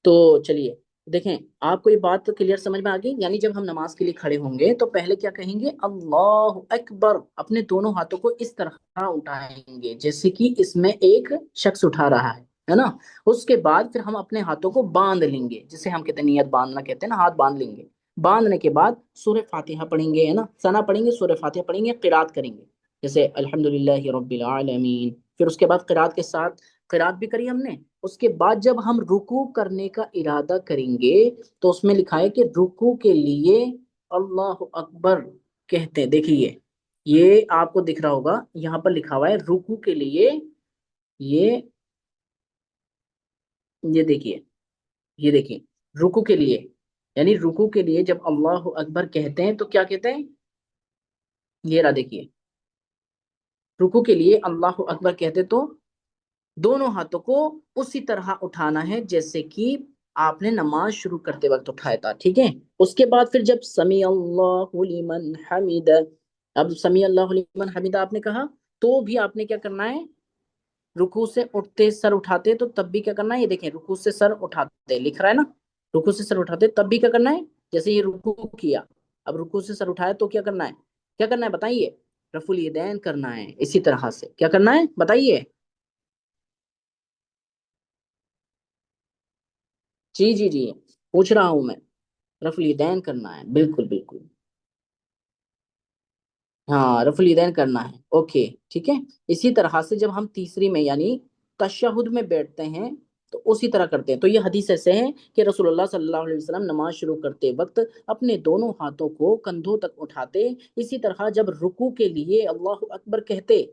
تو چلیے دیکھیں، آپ کو یہ بات کلیئر سمجھ میں آ گئی؟ یعنی جب ہم نماز کے لیے کھڑے ہوں گے تو پہلے کیا کہیں گے؟ اللہ اکبر، اپنے دونوں ہاتھوں کو اس طرح اٹھائیں گے جیسے کہ اس میں ایک شخص اٹھا رہا ہے نا؟ اس کے بعد پھر ہم اپنے ہاتھوں کو باندھ لیں گے، جسے ہم کہتے ہیں نیت باندھنا کہتے ہیں نا، ہاتھ باندھ لیں گے۔ باندھنے کے بعد سورہ فاتحہ پڑھیں گے، ہے نا؟ ثنا پڑھیں گے، سورہ فاتحہ پڑھیں گے، قرات کریں گے جیسے الحمدللہ رب العالمین، پھر اس کے بعد قرات کے ساتھ قرات بھی کری ہم نے۔ اس کے بعد جب ہم رکوع کرنے کا ارادہ کریں گے تو اس میں لکھا ہے کہ رکوع کے لیے اللہ اکبر کہتے ہیں، دیکھیے یہ آپ کو دکھ رہا ہوگا، یہاں پر لکھا ہوا ہے رکوع کے لیے، یہ یہ دیکھیے، یہ دیکھیے رکوع کے لیے، یعنی رکوع کے لیے جب اللہ اکبر کہتے ہیں تو کیا کہتے ہیں؟ یہ رہا دیکھیے، رکوع کے لیے اللہ اکبر کہتے تو دونوں ہاتھوں کو اسی طرح اٹھانا ہے جیسے کہ آپ نے نماز شروع کرتے وقت اٹھایا تھا، ٹھیک ہے؟ اس کے بعد پھر جب سمیع اللہ لمن حمید، اب سمیع اللہ لمن حمید آپ نے کہا تو بھی آپ نے کیا کرنا ہے؟ رکوع سے اٹھتے سر اٹھاتے تو تب بھی کیا کرنا ہے؟ یہ دیکھیں رکوع سے سر اٹھاتے لکھ رہا ہے نا، رکوع سے سر اٹھاتے تب بھی کیا کرنا ہے؟ جیسے یہ رکوع کیا، اب رکوع سے سر اٹھایا تو کیا کرنا ہے؟ کیا کرنا ہے بتائیے؟ رفع الیدین کرنا ہے، اسی طرح سے کیا کرنا ہے بتائیے؟ جی جی جی، پوچھ رہا ہوں میں، رفع الیدین کرنا ہے، بالکل بالکل، ہاں رفع الیدین کرنا ہے، اوکے ٹھیک ہے۔ اسی طرح سے جب ہم تیسری میں یعنی تشہد میں بیٹھتے ہیں تو اسی طرح کرتے ہیں، تو یہ حدیث ایسے ہیں کہ رسول اللہ صلی اللہ علیہ وسلم نماز شروع کرتے وقت اپنے دونوں ہاتھوں کو کندھوں تک اٹھاتے، اسی طرح جب رکوع کے لیے اللہ اکبر کہتے،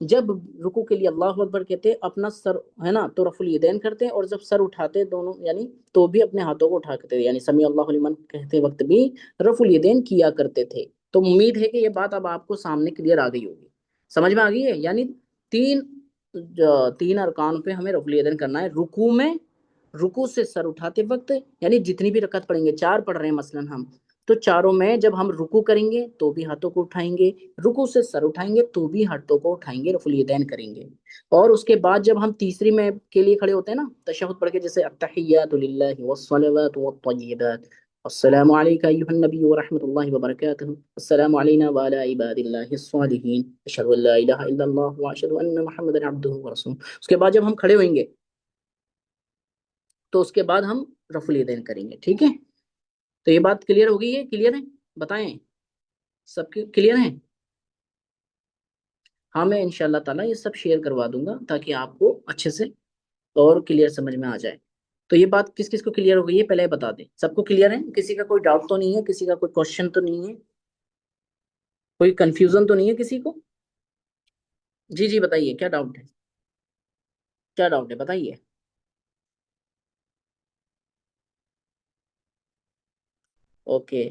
جب رکوع کے لیے اللہ اکبر کہتے اپنا سر، ہے نا، تو رفع الیدین کرتے، اور جب سر اٹھاتے دونوں یعنی تو بھی اپنے ہاتھوں کو اٹھا کرتے، یعنی سمیع اللہ لمن کہتے وقت بھی رفع الیدین کیا کرتے تھے۔ تو امید ہے کہ یہ بات اب آپ کو سامنے کلیئر آ گئی ہوگی، سمجھ میں آ گئی ہے؟ یعنی تین تین ارکان پہ ہمیں رفع الیدین کرنا ہے رکوع میں، رکوع سے سر اٹھاتے وقت، یعنی جتنی بھی رکعت پڑھیں گے، چار پڑھ رہے ہیں مثلا ہم، تو چاروں میں جب ہم رکوع کریں گے تو بھی ہاتھوں کو اٹھائیں گے، رکوع سے سر اٹھائیں گے تو بھی ہاتھوں کو اٹھائیں گے، رفع الیدین کریں گے۔ اور اس کے بعد جب ہم تیسری میں کے لیے کھڑے ہوتے ہیں نا تشہد پڑھ کے، جیسے التحیات للہ والصلوات والطیبات، السلام علیک ایھا النبی ورحمۃ اللہ وبرکاتہ، السلام علینا وعلی عباد اللہ الصالحین، اشہد ان لا الہ الا اللہ واشہد ان محمدا عبدہ ورسولہ۔ اس کے بعد جب ہم کھڑے ہوئیں گے تو اس کے بعد ہم رفع الیدین کریں گے، ٹھیک ہے؟ تو یہ بات کلیئر ہو گئی ہے؟ کلیئر ہے؟ بتائیں سب کی کلیئر ہیں؟ ہاں میں انشاءاللہ تعالیٰ یہ سب شیئر کروا دوں گا تاکہ آپ کو اچھے سے اور کلیئر سمجھ میں آ جائے۔ تو یہ بات کس کس کو کلیئر ہو گئی ہے پہلے بتا دیں، سب کو کلیئر ہے؟ کسی کا کوئی ڈاؤٹ تو نہیں ہے؟ کسی کا کوئی کوشچن تو نہیں ہے؟ کوئی کنفیوژن تو نہیں ہے کسی کو؟ جی جی بتائیے کیا ڈاؤٹ ہے؟ کیا ڈاؤٹ ہے بتائیے؟ اوکے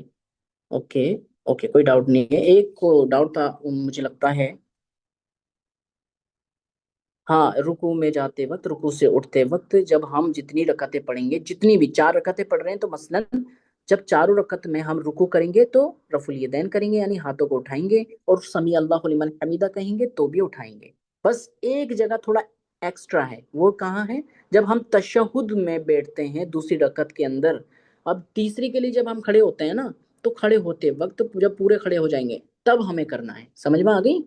اوکے اوکے، کوئی ڈاؤٹ نہیں ہے، ایک کو ڈاؤٹ تھا مجھے لگتا ہے، ہاں رکوع میں جاتے وقت، رکوع سے اٹھتے وقت جب ہم جتنی رکعتیں پڑھیں گے، جتنی بھی چار رکعتیں پڑھ رہے ہیں تو مثلا جب چاروں رکعت میں ہم رکوع کریں گے تو رفع الیدین کریں گے، یعنی ہاتھوں کو اٹھائیں گے، اور سمیع اللہ لمن حمیدہ کہیں گے تو بھی اٹھائیں گے۔ بس ایک جگہ تھوڑا ایکسٹرا ہے، وہ کہاں ہے؟ جب ہم تشہد میں بیٹھتے ہیں دوسری رکعت کے اندر، اب تیسری کے لیے جب ہم کھڑے ہوتے ہیں نا تو کھڑے ہوتے وقت جب پورے کھڑے ہو جائیں گے تب ہمیں کرنا ہے، سمجھ میں آ گئی؟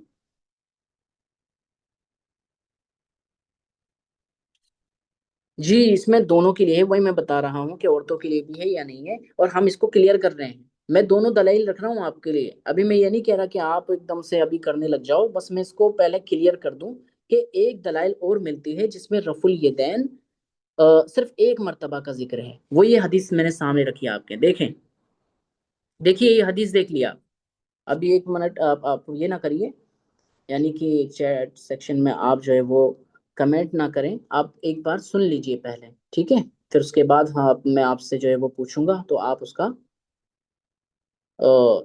جی اس میں دونوں کے لیے ہے، وہی میں بتا رہا ہوں کہ عورتوں کے لیے بھی ہے یا نہیں ہے، اور ہم اس کو کلیئر کر رہے ہیں، میں دونوں دلائل رکھ رہا ہوں آپ کے لیے، ابھی میں یہ نہیں کہہ رہا کہ آپ ایک دم سے ابھی کرنے لگ جاؤ، بس میں اس کو پہلے کلیئر کر دوں کہ ایک دلائل اور ملتی ہے جس میں رفع الیدین صرف ایک مرتبہ کا ذکر ہے، وہ یہ حدیث میں نے سامنے رکھی ہے آپ کے، دیکھیں، دیکھیے یہ حدیث دیکھ لیا۔ ابھی ایک منٹ آپ یہ نہ کریے، یعنی کہ چیٹ سیکشن میں آپ جو ہے وہ کمنٹ نہ کریں، آپ ایک بار سن لیجئے پہلے، ٹھیک ہے؟ پھر اس کے بعد ہاں میں آپ سے جو ہے وہ پوچھوں گا تو آپ اس کا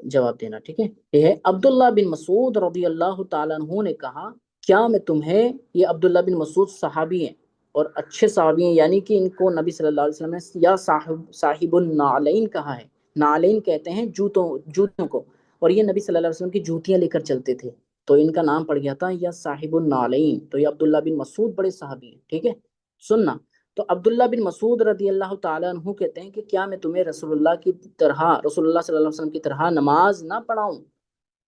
جواب دینا، ٹھیک ہے؟ یہ ہے عبداللہ بن مسعود رضی اللہ تعالیٰ عنہ نے کہا، کیا میں تمہیں، یہ عبداللہ بن مسعود صحابی ہیں اور اچھے صحابی ہیں، یعنی کہ ان کو نبی صلی اللہ علیہ وسلم نے یا صاحب النعلین کہا ہے۔ نعلین کہتے ہیں جوتوں کو، اور یہ نبی صلی اللہ علیہ وسلم کی جوتیاں لے کر چلتے تھے، تو ان کا نام پڑ گیا تھا یا صاحب النعلین، تو یہ عبداللہ بن مسعود بڑے صحابی ہیں، ٹھیک ہے؟ سننا، تو عبداللہ بن مسعود رضی اللہ تعالیٰ عنہ کہتے ہیں کہ کیا میں تمہیں رسول اللہ کی طرح، رسول اللہ صلی اللہ علیہ وسلم کی طرح نماز نہ پڑھاؤں؟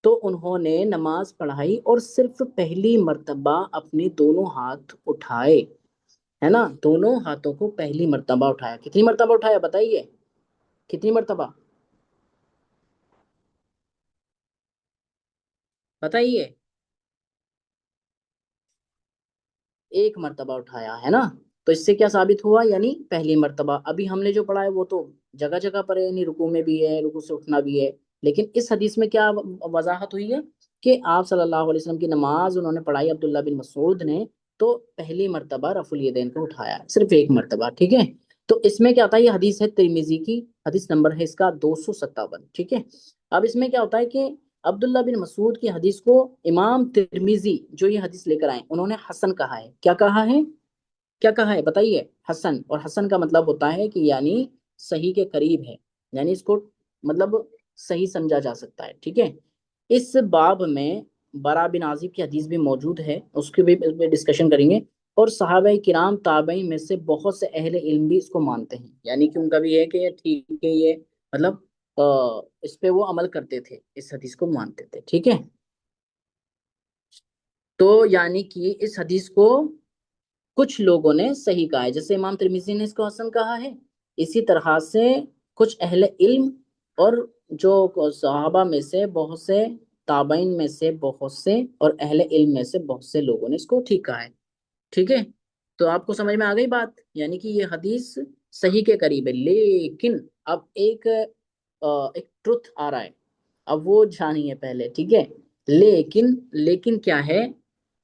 تو انہوں نے نماز پڑھائی اور صرف پہلی مرتبہ اپنے دونوں ہاتھ اٹھائے، ہے نا، دونوں ہاتھوں کو پہلی مرتبہ اٹھایا۔ کتنی مرتبہ اٹھایا بتائیے، کتنی مرتبہ بتائیے؟ ایک مرتبہ اٹھایا ہے نا، تو اس سے کیا ثابت ہوا، یعنی پہلی مرتبہ۔ ابھی ہم نے جو پڑھا ہے وہ تو جگہ جگہ پر ہے، یعنی رکوع میں بھی ہے، رکوع سے اٹھنا بھی ہے، لیکن اس حدیث میں کیا وضاحت ہوئی ہے کہ آپ صلی اللہ علیہ وسلم کی نماز انہوں نے پڑھائی عبداللہ بن مسعود نے، تو پہلی مرتبہ رفع الیدین کو اٹھایا، صرف ایک مرتبہ، ٹھیک ہے؟ تو اس میں کیا ہوتا ہے، یہ حدیث ہے ترمذی کی، حدیث نمبر ہے اس کا 257، ٹھیک ہے؟ اب اس میں کیا ہوتا ہے کہ عبداللہ بن مسعود کی حدیث کو امام ترمذی جو یہ حدیث لے کر آئے انہوں نے حسن کہا ہے، کیا کہا ہے، کیا کہا ہے بتائیے؟ حسن، اور حسن کا مطلب ہوتا ہے کہ یعنی صحیح کے قریب ہے، یعنی اس کو مطلب صحیح سمجھا جا سکتا ہے، ٹھیک ہے؟ اس باب میں برا بن عازب کی حدیث بھی موجود ہے، اس کی بھی اس میں ڈسکشن کریں گے، اور صحابہ کرام تابعین میں سے بہت سے اہل علم بھی اس کو مانتے ہیں، یعنی کہ ان کا بھی ہے کہ یہ ٹھیک ہے، یہ مطلب اس پہ وہ عمل کرتے تھے، اس حدیث کو مانتے تھے، ٹھیک ہے؟ تو یعنی کہ اس حدیث کو کچھ لوگوں نے صحیح کہا ہے، جیسے امام ترمذی نے اس کو حسن کہا ہے، اسی طرح سے کچھ اہل علم اور جو صحابہ میں سے بہت سے، تابعین میں سے بہت سے، اور اہل علم میں سے بہت سے لوگوں نے اس کو ٹھیک کہا ہے، ٹھیک ہے؟ تو آپ کو سمجھ میں آ گئی بات، یعنی کہ یہ حدیث صحیح کے قریب ہے، لیکن اب ایک ٹروتھ آ رہا ہے، اب وہ جانیے پہلے، ٹھیک ہے؟ لیکن کیا ہے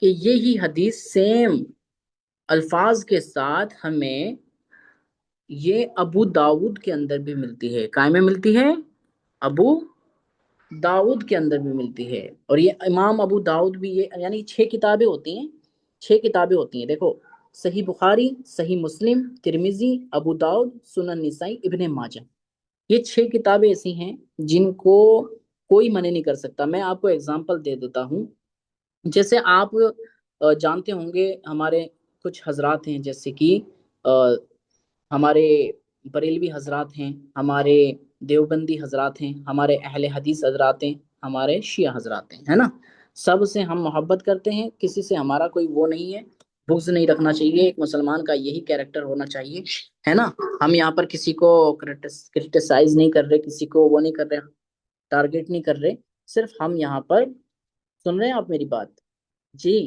کہ یہی حدیث سیم الفاظ کے ساتھ ہمیں یہ ابو داود کے اندر بھی ملتی ہے، کائیں میں ملتی ہے؟ ابو داود کے اندر بھی ملتی ہے، اور یہ امام ابو داود بھی، یہ یعنی 6 کتابیں ہوتی ہیں، 6 کتابیں ہوتی ہیں، دیکھو، صحیح بخاری، صحیح مسلم، ترمذی، ابو داؤد، سنن نسائی، ابن ماجہ، یہ 6 کتابیں ایسی ہیں جن کو کوئی منع نہیں کر سکتا۔ میں آپ کو اگزامپل دے دیتا ہوں، جیسے آپ جانتے ہوں گے، ہمارے کچھ حضرات ہیں، جیسے کہ ہمارے بریلوی حضرات ہیں، ہمارے دیوبندی حضرات ہیں، ہمارے اہل حدیث حضرات ہیں، ہمارے شیعہ حضرات ہیں، ہے نا؟ سب سے ہم محبت کرتے ہیں، کسی سے ہمارا کوئی وہ نہیں ہے، بغض نہیں رکھنا چاہیے، ایک مسلمان کا یہی کیریکٹر ہونا چاہیے، ہے نا؟ ہم یہاں پر کسی کو کرٹیسائز نہیں کر رہے، کسی کو وہ نہیں کر رہے، ٹارگیٹ نہیں کر رہے، صرف ہم یہاں پر، سن رہے ہیں آپ میری بات؟ جی،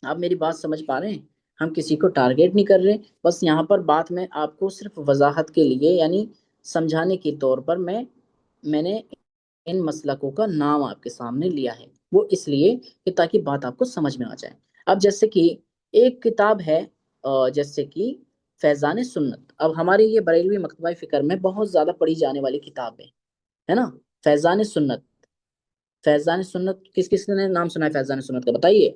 آپ میری بات سمجھ پا رہے ہیں؟ ہم کسی کو ٹارگیٹ نہیں کر رہے، بس یہاں پر بات میں آپ کو صرف وضاحت کے لیے، یعنی سمجھانے کے طور پر میں نے ان مسلکوں کا نام آپ کے سامنے لیا ہے، وہ اس لیے کہ تاکہ بات آپ کو سمجھ میں آ جائے۔ اب جیسے کہ ایک کتاب ہے جیسے کہ فیضان سنت، اب ہماری یہ بریلوی مکتبہ فکر میں بہت زیادہ پڑھی جانے والی کتاب ہے نا؟ فیضان سنت، فیضان سنت کس کس نے نام سنا ہے فیضان سنت کا بتائیے؟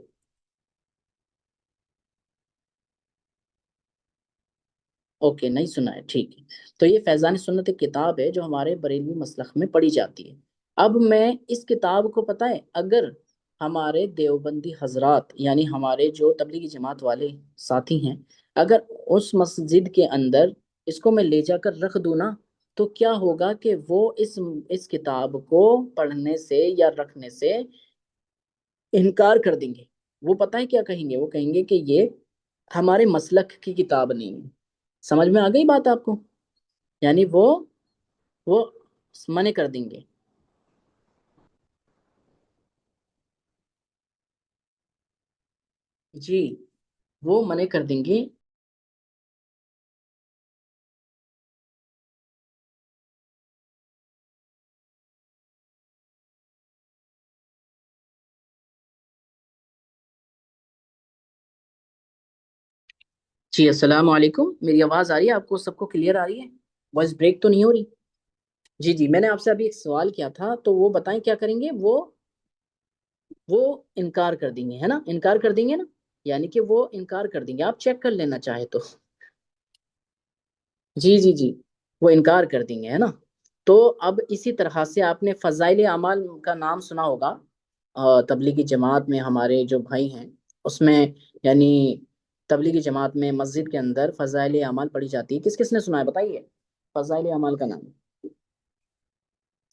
اوکے، نہیں سنا ہے، ٹھیک ہے۔ تو یہ فیضان سنت ایک کتاب ہے جو ہمارے بریلوی مسلک میں پڑھی جاتی ہے۔ اب میں اس کتاب کو، پتہ ہے، اگر ہمارے دیوبندی حضرات، یعنی ہمارے جو تبلیغی جماعت والے ساتھی ہیں، اگر اس مسجد کے اندر اس کو میں لے جا کر رکھ دوں نا، تو کیا ہوگا کہ وہ اس کتاب کو پڑھنے سے یا رکھنے سے انکار کر دیں گے۔ وہ پتہ ہے کیا کہیں گے؟ وہ کہیں گے کہ یہ ہمارے مسلک کی کتاب نہیں ہے۔ سمجھ میں آ گئی بات آپ کو؟ یعنی وہ منع کر دیں گے۔ جی وہ منع کر دیں گے. جی السلام علیکم، میری آواز آ رہی ہے آپ کو؟ سب کو کلیئر آ رہی ہے؟ وائس بریک تو نہیں ہو رہی؟ جی جی، میں نے آپ سے ابھی ایک سوال کیا تھا، تو وہ بتائیں کیا کریں گے وہ انکار کر دیں گے، ہے نا؟ انکار کر دیں گے نا، یعنی کہ وہ انکار کر دیں گے. آپ چیک کر لینا چاہے تو. جی جی جی، وہ انکار کر دیں گے، ہے نا؟ تو اب اسی طرح سے آپ نے فضائل اعمال کا نام سنا ہوگا. تبلیغی جماعت میں ہمارے جو بھائی ہیں اس میں، یعنی تبلیغی جماعت میں مسجد کے اندر فضائل اعمال پڑھی جاتی ہے. کس کس نے سنا ہے بتائیے فضائل اعمال کا نام؟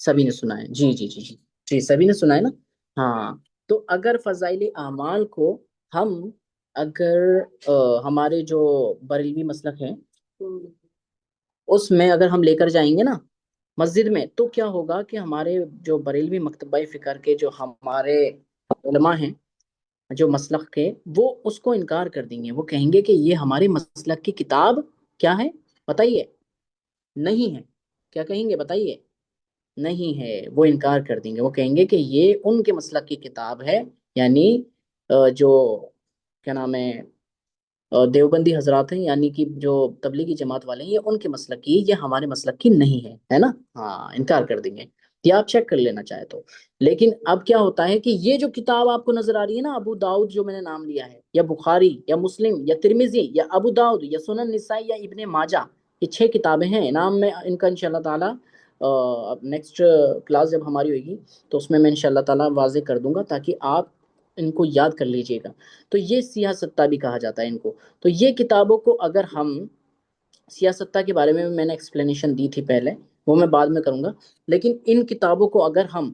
سبھی نے سنا ہے، جی جی جی جی. جی سبھی نے سنا ہے نا. ہاں. تو اگر فضائل اعمال کو ہم، اگر ہمارے جو بریلوی مسلک ہیں اس میں اگر ہم لے کر جائیں گے نا مسجد میں، تو کیا ہوگا کہ ہمارے جو بریلوی مکتبہ فکر کے جو ہمارے علماء ہیں جو مسلک کے، وہ اس کو انکار کر دیں گے. وہ کہیں گے کہ یہ ہمارے مسلک کی کتاب کیا ہے بتائیے؟ نہیں ہے. کیا کہیں گے بتائیے؟ نہیں ہے. وہ انکار کر دیں گے. وہ کہیں گے کہ یہ ان کے مسلک کی کتاب ہے، یعنی جو کیا نام ہے دیوبندی حضرات ہیں، یعنی کہ جو تبلیغی جماعت والے ہیں، یہ ان کے مسلک کی، یہ ہمارے مسلک کی نہیں ہے، ہے نا؟ ہاں انکار کر دیں گے. یہ آپ چیک کر لینا چاہے تو. لیکن اب کیا ہوتا ہے کہ یہ جو کتاب آپ کو نظر آ رہی ہے نا، ابو داؤد جو میں نے نام لیا ہے، یا بخاری یا مسلم یا ترمذی یا ابو داؤد یا سنن نسائی یا ابن ماجہ، یہ 6 کتابیں ہیں. نام میں ان کا انشاءاللہ تعالی اب نیکسٹ کلاس جب ہماری ہوگی تو اس میں انشاءاللہ تعالی واضح کر دوں گا، تاکہ آپ ان کو یاد کر لیجئے گا. تو یہ سیاستہ بھی کہا جاتا ہے ان کو. تو یہ کتابوں کو اگر ہم، سیاستہ کے بارے میں نے ایکسپلینیشن دی تھی پہلے، وہ میں بعد میں کروں گا. لیکن ان کتابوں کو اگر ہم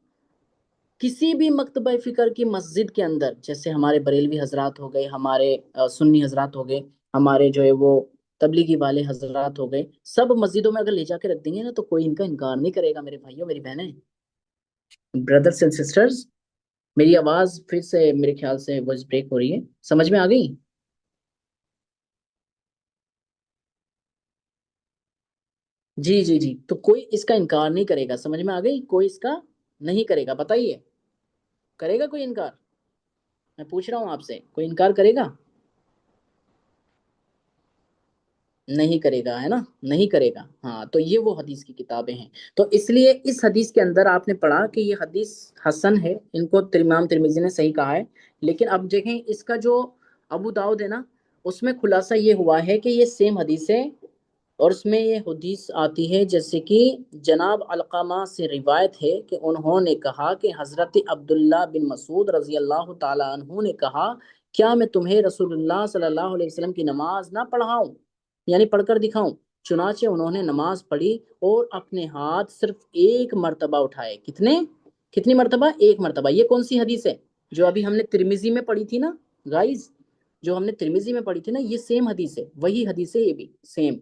کسی بھی مکتبہ فکر کی مسجد کے اندر، جیسے ہمارے بریلوی حضرات ہو گئے، ہمارے سنی حضرات ہو گئے، ہمارے جو ہے وہ تبلیغی والے حضرات ہو گئے، سب مسجدوں میں اگر لے جا کے رکھ دیں گے نا، تو کوئی ان کا انکار نہیں کرے گا میرے بھائیوں میری بہنیں. بردرس اینڈ سسٹرز، میری آواز پھر سے میرے خیال سے وائس بریک ہو رہی ہے، سمجھ میں آ گئی؟ جی جی جی. تو کوئی اس کا انکار نہیں کرے گا، سمجھ میں آ گئی؟ کوئی اس کا نہیں کرے گا. بتائیے کرے گا کوئی انکار؟ میں پوچھ رہا ہوں آپ سے، کوئی انکار کرے گا؟ نہیں کرے گا، ہے نا؟ نہیں کرے گا. ہاں تو یہ وہ حدیث کی کتابیں ہیں. تو اس لیے اس حدیث کے اندر آپ نے پڑھا کہ یہ حدیث حسن ہے، ان کو امام ترمذی نے صحیح کہا ہے. لیکن اب دیکھیں اس کا جو ابو داؤد ہے نا، اس میں خلاصہ یہ ہوا ہے کہ یہ سیم حدیث ہے. اور اس میں یہ حدیث آتی ہے جیسے کہ جناب علقمہ سے روایت ہے کہ انہوں نے کہا کہ حضرت عبداللہ بن مسعود رضی اللہ تعالیٰ عنہ نے کہا، کیا میں تمہیں رسول اللہ صلی اللہ علیہ وسلم کی نماز نہ پڑھاؤں، یعنی پڑھ کر دکھاؤں؟ چنانچہ انہوں نے نماز پڑھی اور اپنے ہاتھ صرف ایک مرتبہ اٹھائے. کتنی مرتبہ؟ ایک مرتبہ. یہ کون سی حدیث ہے؟ جو ابھی ہم نے ترمذی میں پڑھی تھی نا گائز، جو ہم نے ترمذی میں پڑھی تھی نا، یہ سیم حدیث ہے، وہی حدیث ہے یہ بھی سیم.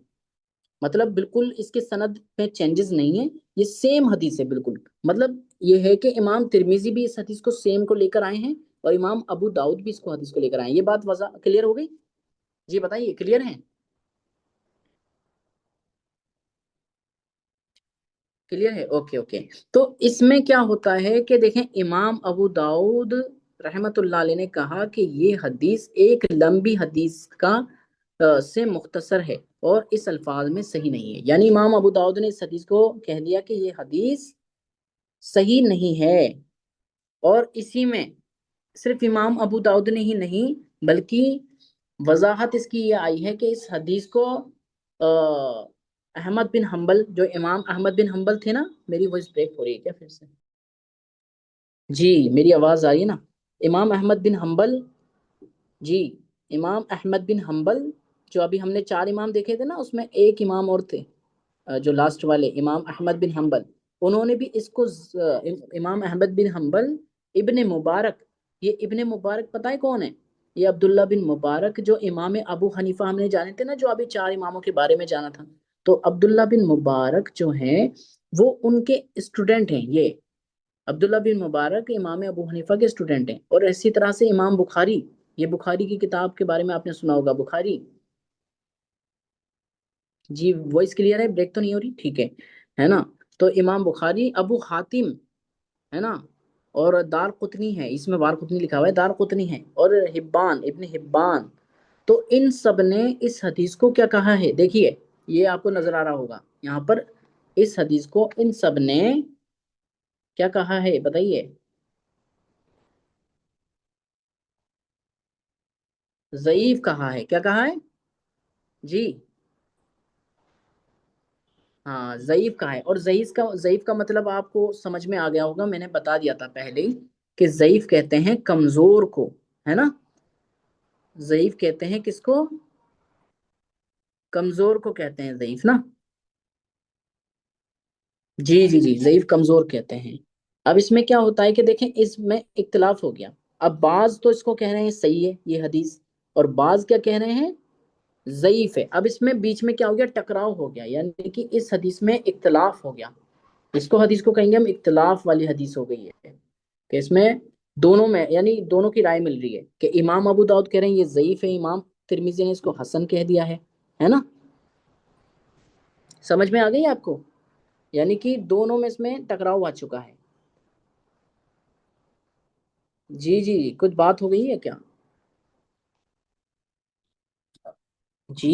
مطلب بالکل اس کے سند میں چینجز نہیں ہے، یہ سیم حدیث ہے بالکل. مطلب یہ ہے کہ امام ترمذی بھی اس حدیث کو سیم کو لے کر آئے ہیں، اور امام ابو داؤد بھی اس کو حدیث کو لے کر آئے ہیں. یہ بات واضح کلیئر ہو گئی؟ جی بتائیے کلیئر ہے؟ کلیئر ہے، اوکے اوکے. تو اس میں کیا ہوتا ہے کہ دیکھیں امام ابو داؤد رحمت اللہ علیہ نے کہا کہ یہ حدیث ایک لمبی حدیث کا سے مختصر ہے اور اس الفاظ میں صحیح نہیں ہے. یعنی امام ابو داؤد نے اس حدیث کو کہہ دیا کہ یہ حدیث صحیح نہیں ہے. اور اسی میں صرف امام ابو داؤد نے ہی نہیں، بلکہ وضاحت اس کی یہ آئی ہے کہ اس حدیث کو احمد بن حنبل، جو امام احمد بن حنبل تھے نا، میری وائس بریک ہو رہی ہے کیا پھر سے؟ جی میری آواز آ رہی ہے نا؟ امام احمد بن حنبل، جی امام احمد بن حنبل، جو ابھی ہم نے 4 امام دیکھے تھے نا، اس میں ایک امام اور تھے جو لاسٹ والے امام احمد بن حنبل. انہوں نے بھی اس کو امام احمد بن حنبل ابن مبارک، یہ ابن مبارک پتہ ہے کون ہے؟ یہ عبداللہ بن مبارک، جو امام ابو حنیفہ ہم نے جانے تھے نا، جو ابھی 4 اماموں کے بارے میں جانا تھا. تو عبداللہ بن مبارک جو ہیں وہ ان کے اسٹوڈنٹ ہیں. یہ عبداللہ بن مبارک امام ابو حنیفہ کے اسٹوڈنٹ ہیں. اور اسی طرح سے امام بخاری، یہ بخاری کی کتاب کے بارے میں آپ نے سنا ہوگا، بخاری. جی وائس کلیئر ہے، بریک تو نہیں ہو رہی؟ ٹھیک ہے نا. تو امام بخاری، ابو حاتم ہے نا، اور دار قطنی ہے، اس میں وار قطنی لکھا ہوا ہے، دار قطنی ہے، اور حبان، ابن حبان. تو ان سب نے اس حدیث کو کیا کہا ہے، دیکھیے یہ آپ کو نظر آ رہا ہوگا یہاں پر. اس حدیث کو ان سب نے کیا کہا ہے بتائیے؟ ضعیف کہا ہے. کیا کہا ہے جی؟ ہاں ضعیف کہا ہے. اور ضعیف کا مطلب آپ کو سمجھ میں آ گیا ہوگا، میں نے بتا دیا تھا پہلے ہی کہ ضعیف کہتے ہیں کمزور کو، ہے نا. ضعیف کہتے ہیں کس کو؟ کمزور کو کہتے ہیں ضعیف نا. جی جی جی، ضعیف کمزور کہتے ہیں. اب اس میں کیا ہوتا ہے کہ دیکھیں اس میں اختلاف ہو گیا. اب بعض تو اس کو کہہ رہے ہیں صحیح ہے یہ حدیث، اور بعض کیا کہہ رہے ہیں؟ ضعیف ہے. اب اس میں بیچ میں کیا ہو گیا؟ ٹکراؤ ہو گیا، یعنی کہ اس حدیث میں اختلاف ہو گیا. اس کو حدیث کو کہیں گے ہم اختلاف والی حدیث ہو گئی ہے، کہ اس میں دونوں میں یعنی دونوں کی رائے مل رہی ہے، کہ امام ابو داؤد کہہ رہے ہیں یہ ضعیف ہے، امام ترمذی نے اس کو حسن کہہ دیا ہے نا. سمجھ میں آ گئی آپ کو؟ یعنی کہ دونوں میں اس میں ٹکراؤ آ چکا ہے. جی جی، کچھ بات ہو گئی ہے کیا؟ جی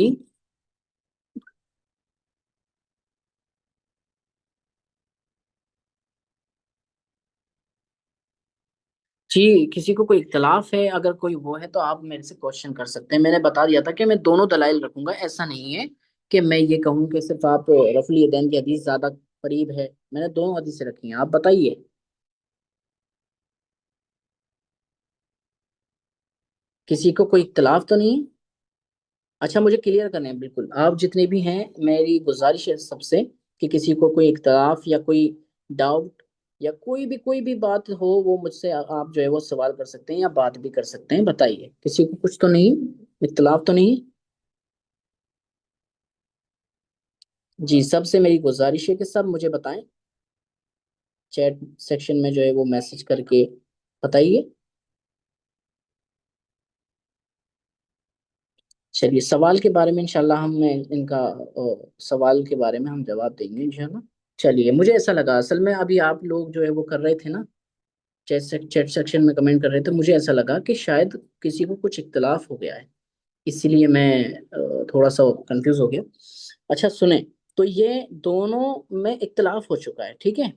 جی، کسی کو کوئی اختلاف ہے، اگر کوئی وہ ہے تو آپ میرے سے کوشچن کر سکتے ہیں. میں نے بتا دیا تھا کہ میں دونوں دلائل رکھوں گا، ایسا نہیں ہے کہ میں یہ کہوں کہ صرف آپ رفع الیدین کی حدیث زیادہ قریب ہے. میں نے دونوں حدیثیں رکھی ہیں، آپ بتائیے. کسی کو کوئی اختلاف تو نہیں ہے؟ اچھا مجھے کلیئر کرنا ہے بالکل. آپ جتنے بھی ہیں میری گزارش ہے سب سے کہ کسی کو کوئی اختلاف یا کوئی ڈاؤٹ یا کوئی بھی بات ہو، وہ مجھ سے آپ جو ہے وہ سوال کر سکتے ہیں یا بات بھی کر سکتے ہیں. بتائیے کسی کو کچھ تو نہیں، اختلاف تو نہیں؟ جی سب سے میری گزارش ہے کہ سب مجھے بتائیں، چیٹ سیکشن میں جو ہے وہ میسج کر کے بتائیے. چلیے سوال کے بارے میں انشاءاللہ ہم ان کا سوال کے بارے میں ہم جواب دیں گے انشاءاللہ. چلیے مجھے ایسا لگا اصل میں ابھی آپ لوگ جو ہے وہ کر رہے تھے نا، چیٹ سیکشن میں کمنٹ کر رہے تھے، مجھے ایسا لگا کہ شاید کسی کو کچھ اختلاف ہو گیا ہے، اسی لیے میں تھوڑا سا کنفیوز ہو گیا. اچھا سنیں، تو یہ دونوں میں اختلاف ہو چکا ہے، ٹھیک ہے.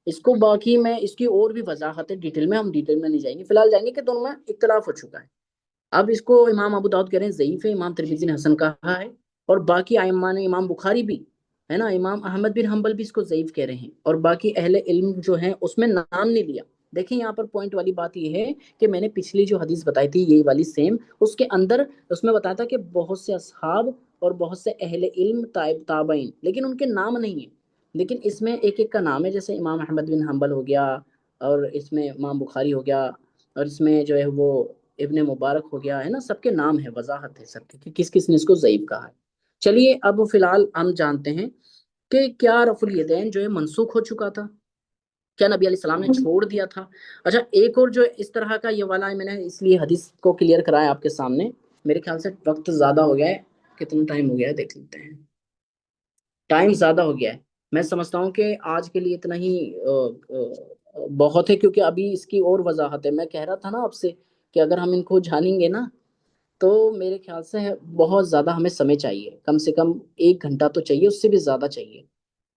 اس کو باقی میں اس کی اور بھی وضاحت ہے ڈیٹیل میں، ہم ڈیٹیل میں نہیں جائیں گے، فی الحال جائیں گے کہ دونوں میں اختلاف ہو چکا ہے. اب اس کو امام ابو داؤد کہہ رہے ہیں ضعیف ہے، امام ترمذی نے حسن کہا ہے، اور باقی ائمہ نے، امام بخاری بھی ہے نا، امام احمد بن حنبل بھی اس کو ضعیف کہہ رہے ہیں، اور باقی اہل علم جو ہیں اس میں نام نہیں لیا. دیکھیں یہاں پر پوائنٹ والی بات یہ ہے کہ میں نے پچھلی جو حدیث بتائی تھی یہی والی سیم، اس کے اندر اس میں بتایا تھا کہ بہت سے اصحاب اور بہت سے اہل علم تابعین، لیکن ان کے نام نہیں ہیں. لیکن اس میں ایک ایک کا نام ہے، جیسے امام احمد بن حنبل ہو گیا، اور اس میں امام بخاری ہو گیا، اور اس میں جو ہے وہ ابن مبارک ہو گیا، ہے نا. سب کے نام ہے، وضاحت ہے سب کی کہ کس کس نے اس کو ضعیف کہا ہے. چلیے اب فی الحال ہم جانتے ہیں کہ کیا رفع الیدین جو ہے منسوخ ہو چکا تھا، کیا نبی علیہ السلام نے چھوڑ دیا تھا. اچھا ایک اور جو اس طرح کا یہ والا ہے، میں نے اس لیے حدیث کو کلیئر کرایا آپ کے سامنے. میرے خیال سے وقت زیادہ ہو گیا ہے، کتنا ٹائم ہو گیا ہے دیکھ لیتے ہیں. ٹائم زیادہ ہو گیا ہے، میں سمجھتا ہوں کہ آج کے لیے اتنا ہی بہت ہے، کیونکہ ابھی اس کی اور وضاحت ہے. میں کہہ رہا تھا نا آپ سے کہ اگر ہم ان کو جانیں گے نا تو میرے خیال سے بہت زیادہ ہمیں سمے چاہیے، کم سے کم 1 گھنٹہ تو چاہیے، اس سے بھی زیادہ چاہیے.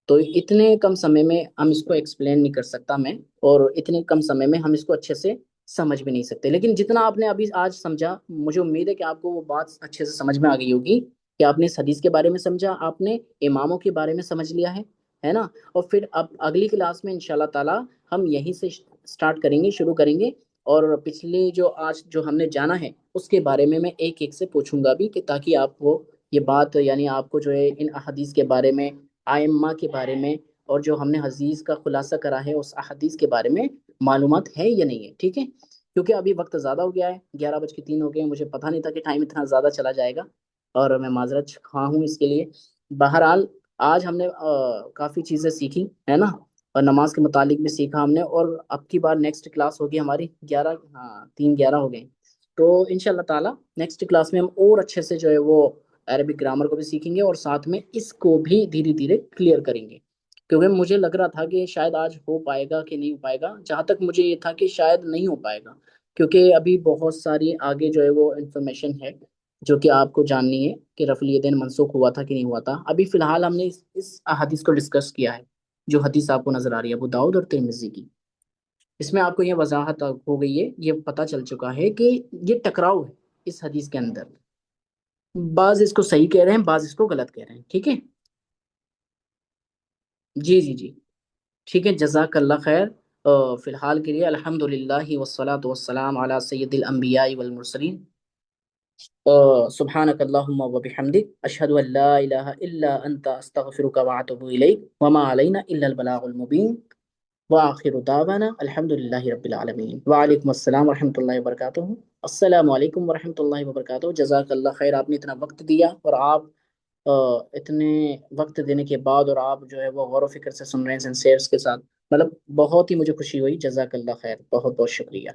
تو اتنے کم سمے میں ہم اس کو ایکسپلین نہیں کر سکتا میں، اور اتنے کم سمے میں ہم اس کو اچھے سے سمجھ بھی نہیں سکتے. لیکن جتنا آپ نے ابھی آج سمجھا، مجھے امید ہے کہ آپ کو وہ بات اچھے سے سمجھ میں آ گئی ہوگی، کہ آپ نے اس حدیث کے بارے میں سمجھا، آپ نے اماموں کے بارے میں سمجھ لیا ہے نا. اور پھر اب اگلی کلاس میں انشاءاللہ تعالی ہم یہیں سے سٹارٹ کریں گے، شروع کریں گے. اور پچھلے جو آج جو ہم نے جانا ہے اس کے بارے میں ایک ایک سے پوچھوں گا بھی، کہ تاکہ آپ کو یہ بات یعنی آپ کو جو ہے ان احادیث کے بارے میں، آئمہ کے بارے میں، اور جو ہم نے حدیث کا خلاصہ کرا ہے اس احادیث کے بارے میں معلومات ہے یا نہیں ہے، ٹھیک ہے. کیونکہ ابھی وقت زیادہ ہو گیا ہے، 11:03 ہو گئے، مجھے پتہ نہیں تھا کہ ٹائم اتنا زیادہ چلا جائے گا، اور میں معذرت خواہ ہوں اس کے لیے. بہرحال آج ہم نے کافی چیزیں سیکھی ہے نا، اور نماز کے متعلق بھی سیکھا ہم نے. اور اب کی بار نیکسٹ کلاس ہوگی ہماری 11، ہاں 3:11 ہو گئے. تو انشاءاللہ تعالی نیکسٹ کلاس میں ہم اور اچھے سے جو ہے وہ عربک گرامر کو بھی سیکھیں گے اور ساتھ میں اس کو بھی دھیرے دھیرے کلیئر کریں گے، کیونکہ مجھے لگ رہا تھا کہ شاید آج ہو پائے گا کہ نہیں ہو پائے گا، جہاں تک مجھے یہ تھا کہ شاید نہیں ہو پائے گا، کیونکہ ابھی بہت ساری آگے جو ہے وہ انفارمیشن ہے جو کہ آپ کو جاننی ہے کہ رفع الیدین منسوخ ہوا تھا کہ نہیں ہوا تھا۔ ابھی فی الحال ہم نے اس احادیث کو ڈسکس کیا ہے، جو حدیث آپ کو نظر آ رہی ہے ابو داؤد اور ترمذی کی، اس میں آپ کو یہ وضاحت ہو گئی ہے، یہ پتہ چل چکا ہے کہ یہ ٹکراؤ ہے اس حدیث کے اندر، بعض اس کو صحیح کہہ رہے ہیں، بعض اس کو غلط کہہ رہے ہیں، ٹھیک ہے؟ جی جی جی، ٹھیک ہے، جزاک اللہ خیر۔ فی الحال کے لیے الحمد للہ والصلاة والسلام علی سید الانبیاء والمرسلین، سبحانک اللہم وبحمدک اشہد ان لا الہ الا انت استغفرک واتوب الیک وما علینا الا البلاغ المبین وآخر دعوانا الحمد للہ رب العالمین۔ وعلیکم السلام ورحمۃ اللہ وبرکاتہ۔ السلام علیکم ورحمۃ اللہ وبرکاتہ، جزاک اللہ خیر، آپ نے اتنا وقت دیا، اور آپ اتنے وقت دینے کے بعد اور آپ جو ہے وہ غور و فکر سے سن رہے ہیں سنسیئرس کے ساتھ، مطلب بہت ہی مجھے خوشی ہوئی، جزاک اللہ خیر، بہت بہت شکریہ۔